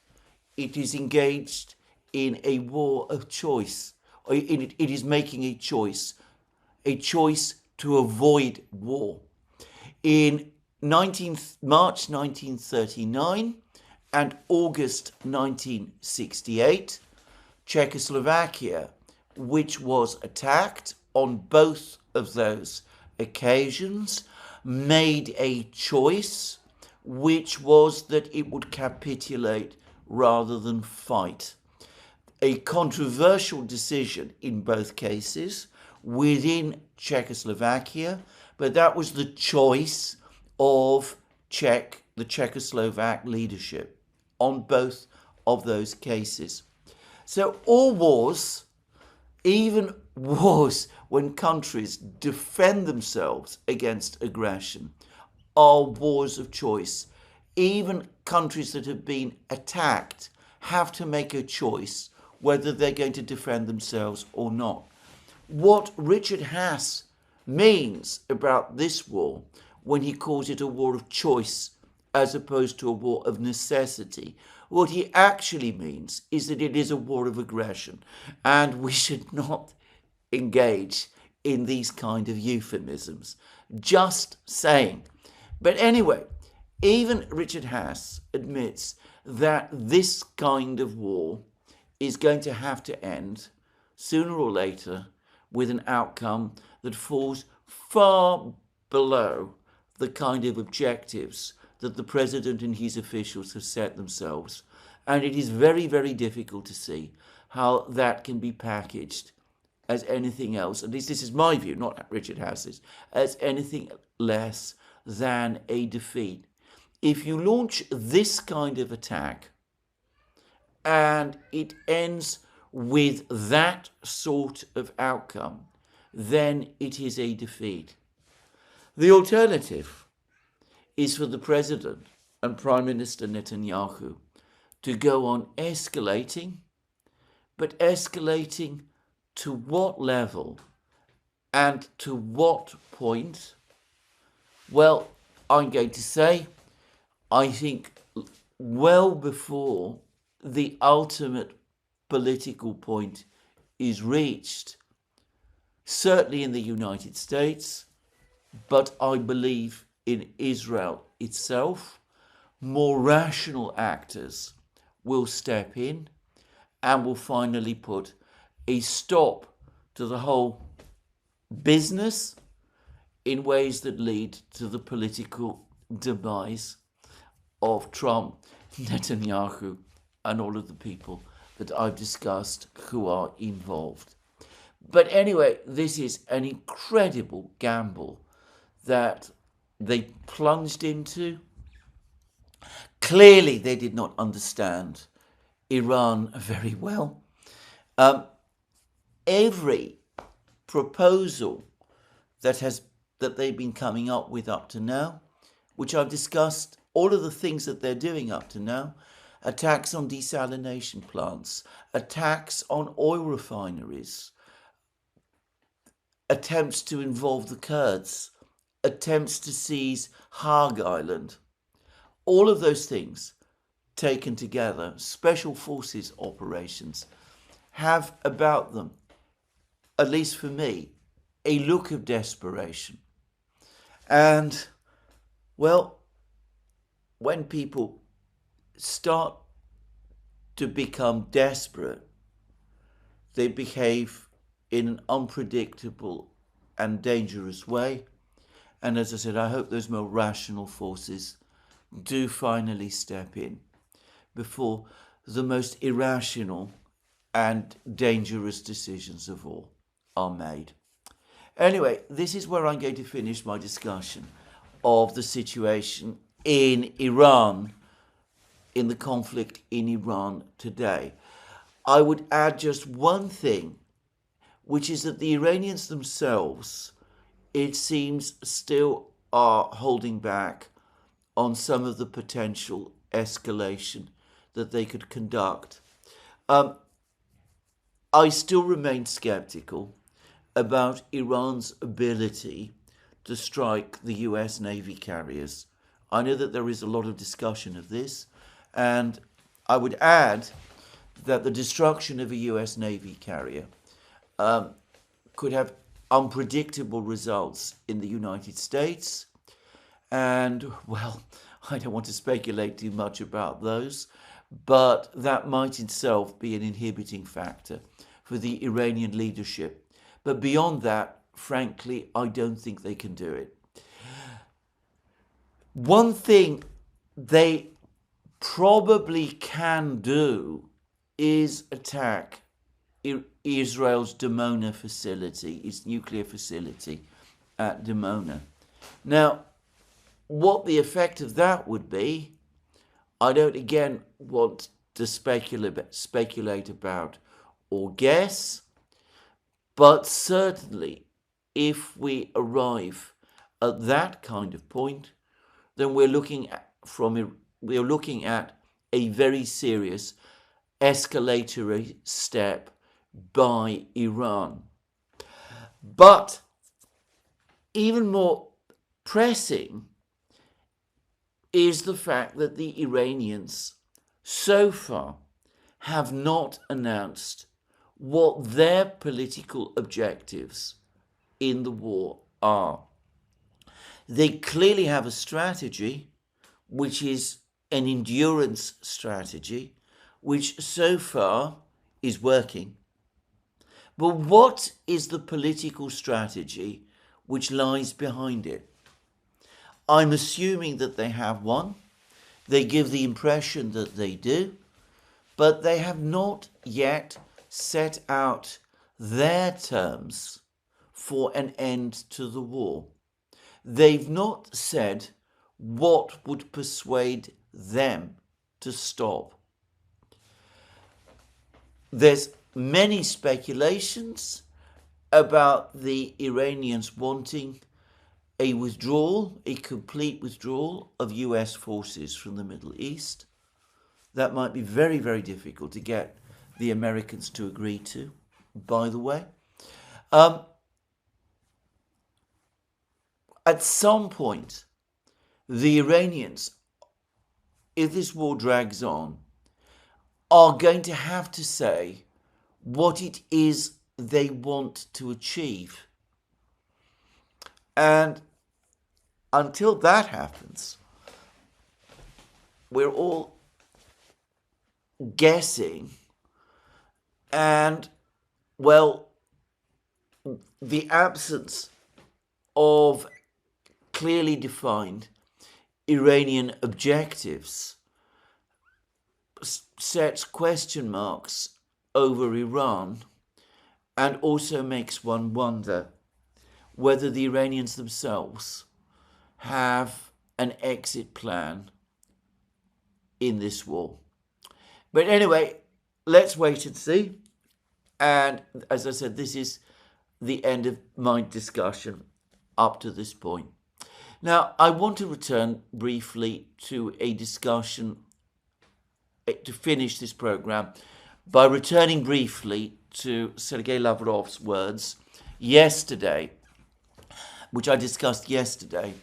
it is engaged in a war of choice. It is making a choice to avoid war. In March 1939 and August 1968, Czechoslovakia, which was attacked on both of those occasions, made a choice, which was that it would capitulate rather than fight. A controversial decision in both cases within Czechoslovakia, but that was the choice of the Czechoslovak leadership on both of those cases. So all wars, even wars when countries defend themselves against aggression, are wars of choice. Even countries that have been attacked have to make a choice whether they're going to defend themselves or not. What Richard Haass means about this war, when he calls it a war of choice as opposed to a war of necessity, what he actually means is that it is a war of aggression, and we should not engage in these kind of euphemisms. Just saying. But anyway, even Richard Haass admits that this kind of war is going to have to end sooner or later with an outcome that falls far below the kind of objectives that the president and his officials have set themselves. And it is very, very difficult to see how that can be packaged as anything else, at least this is my view, not Richard Haass's, as anything less than a defeat. If you launch this kind of attack and it ends with that sort of outcome, then it is a defeat. The alternative is for the President and Prime Minister Netanyahu to go on escalating, but escalating to what level and to what point? Well, I'm going to say, I think well before the ultimate political point is reached, certainly in the United States, but I believe in Israel itself, more rational actors will step in and will finally put a stop to the whole business in ways that lead to the political demise of Trump, Netanyahu, and all of the people that I've discussed who are involved. But anyway, this is an incredible gamble that they plunged into. Clearly, they did not understand Iran very well. Every proposal that they've been coming up with up to now, which I've discussed, all of the things that they're doing up to now, attacks on desalination plants, attacks on oil refineries, attempts to involve the Kurds, attempts to seize Kharg Island, all of those things taken together, special forces operations, have about them, at least for me, a look of desperation. And, well, when people start to become desperate, they behave in an unpredictable and dangerous way. And as I said, I hope those more rational forces do finally step in before the most irrational and dangerous decisions of all are made. Anyway, this is where I'm going to finish my discussion of the situation in Iran, in the conflict in Iran today. I would add just one thing, which is that the Iranians themselves, it seems, still are holding back on some of the potential escalation that they could conduct. I still remain skeptical about Iran's ability to strike the US Navy carriers. I know that there is a lot of discussion of this, and I would add that the destruction of a US Navy carrier could have unpredictable results in the United States. And, well, I don't want to speculate too much about those, but that might itself be an inhibiting factor for the Iranian leadership. But beyond that, frankly, I don't think they can do it. One thing they probably can do is attack Israel's Dimona facility, its nuclear facility at Dimona. Now, what the effect of that would be, I don't again want to speculate about or guess, but certainly if we arrive at that kind of point, then we're looking at a very serious escalatory step by Iran. But even more pressing is the fact that the Iranians so far have not announced what their political objectives in the war are. They clearly have a strategy, which is an endurance strategy, which so far is working. But what is the political strategy which lies behind it? I'm assuming that they have one. They give the impression that they do, but they have not yet set out their terms for an end to the war. They've not said what would persuade them to stop. There's many speculations about the Iranians wanting a withdrawal, a complete withdrawal of US forces from the Middle East. That might be very, very difficult to get the Americans to agree to, by the way. At some point, the Iranians if this war drags on, are going to have to say what it is they want to achieve. And until that happens, we're all guessing. And, well, the absence of clearly defined Iranian objectives sets question marks over Iran, and also makes one wonder whether the Iranians themselves have an exit plan in this war. But anyway, let's wait and see. And as I said, this is the end of my discussion up to this point. Now, I want to return briefly to a discussion to finish this program by returning briefly to Sergei Lavrov's words yesterday, which I discussed yesterday,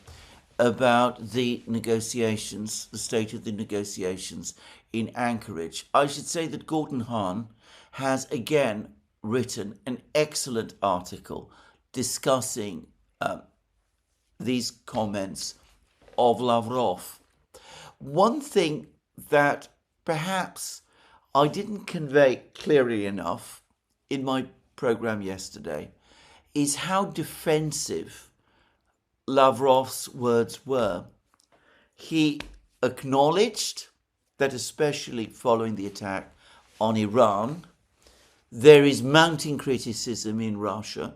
about the negotiations, the state of the negotiations in Anchorage. I should say that Gordon Hahn has again written an excellent article discussing these comments of Lavrov. One thing that perhaps I didn't convey clearly enough in my program yesterday is how defensive Lavrov's words were. He acknowledged that, especially following the attack on Iran, there is mounting criticism in Russia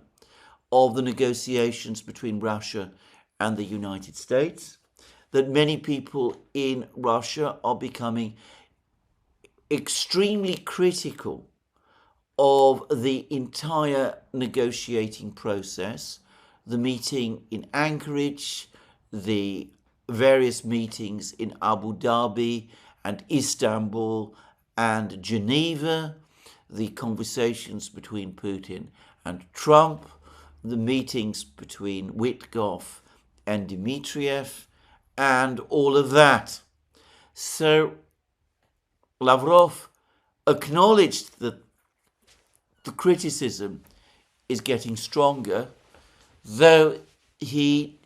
of the negotiations between Russia and the United States, that many people in Russia are becoming extremely critical of the entire negotiating process, the meeting in Anchorage, the various meetings in Abu Dhabi and Istanbul and Geneva, the conversations between Putin and Trump, the meetings between Witkoff and Dmitriev, and all of that. So Lavrov acknowledged that the criticism is getting stronger, though he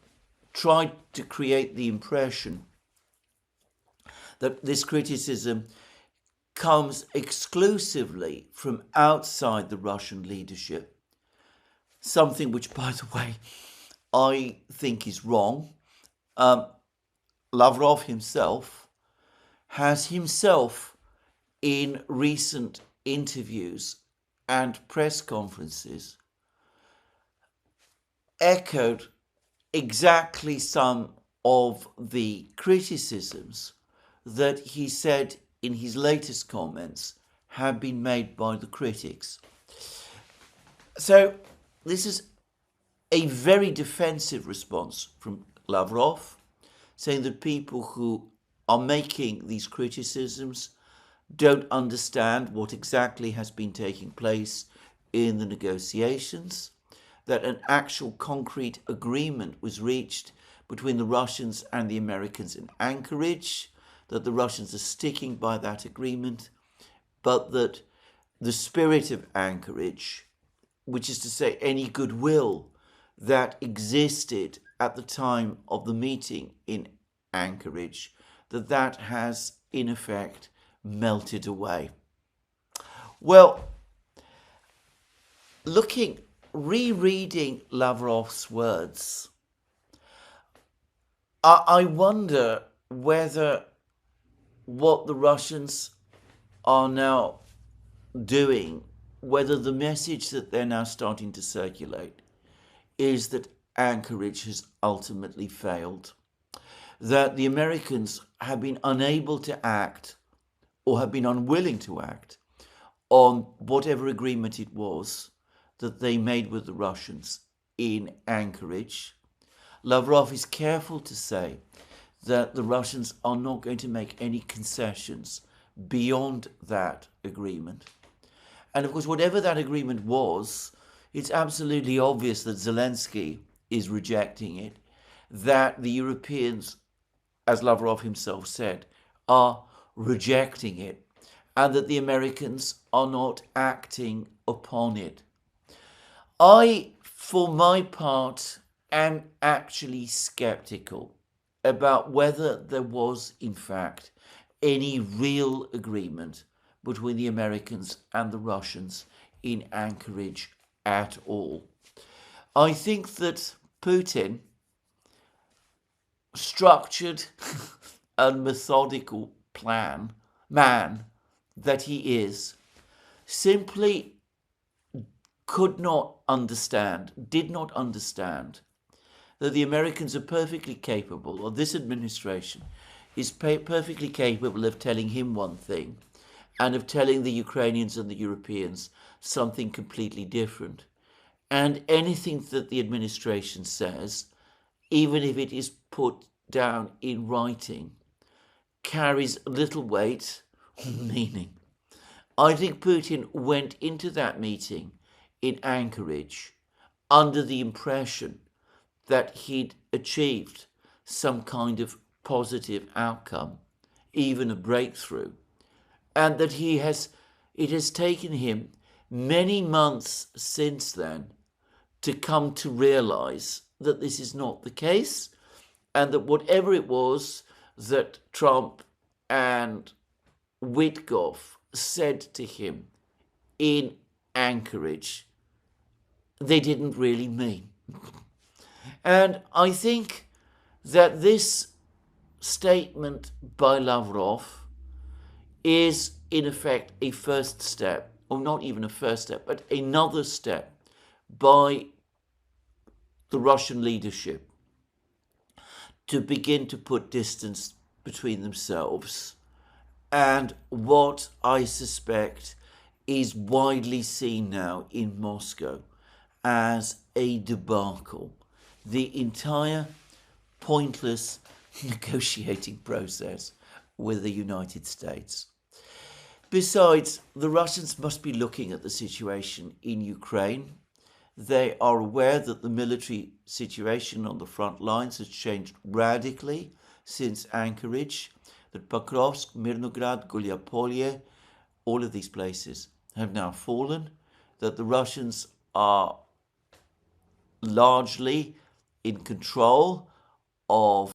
tried to create the impression that this criticism comes exclusively from outside the Russian leadership, something which, by the way, I think is wrong. Lavrov himself has in recent interviews and press conferences echoed exactly some of the criticisms that he said in his latest comments have been made by the critics. So this is a very defensive response from Lavrov, saying that people who are making these criticisms don't understand what exactly has been taking place in the negotiations, that an actual concrete agreement was reached between the Russians and the Americans in Anchorage, that the Russians are sticking by that agreement, but that the spirit of Anchorage, which is to say any goodwill that existed at the time of the meeting in Anchorage, that has in effect melted away. Well, rereading Lavrov's words, I wonder whether what the Russians are now doing, whether the message that they're now starting to circulate is that Anchorage has ultimately failed, that the Americans have been unable to act or have been unwilling to act on whatever agreement it was that they made with the Russians in Anchorage. Lavrov is careful to say that the Russians are not going to make any concessions beyond that agreement. And of course, whatever that agreement was, it's absolutely obvious that Zelensky is rejecting it, that the Europeans, as Lavrov himself said, are rejecting it and that the Americans are not acting upon it. I, for my part, am actually skeptical about whether there was, in fact, any real agreement between the Americans and the Russians in Anchorage at all. I think that Putin, structured and methodical man that he is, simply did not understand that the Americans are perfectly capable, or this administration is perfectly capable of telling him one thing and of telling the Ukrainians and the Europeans something completely different. And anything that the administration says, even if it is put down in writing, carries little weight or meaning. I think Putin went into that meeting in Anchorage under the impression that he'd achieved some kind of positive outcome, even a breakthrough, and that it has taken him many months since then to come to realize that this is not the case, and that whatever it was that Trump and Witkoff said to him in Anchorage, they didn't really mean. And I think that this statement by Lavrov is in effect a first step, or not even a first step, but another step by the Russian leadership to begin to put distance between themselves and what I suspect is widely seen now in Moscow as a debacle. The entire pointless negotiating process with the United States. Besides, the Russians must be looking at the situation in Ukraine. They are aware that the military situation on the front lines has changed radically since Anchorage, that Pokrovsk, Mirnograd, Gulyapolye, all of these places have now fallen, that the Russians are largely in control of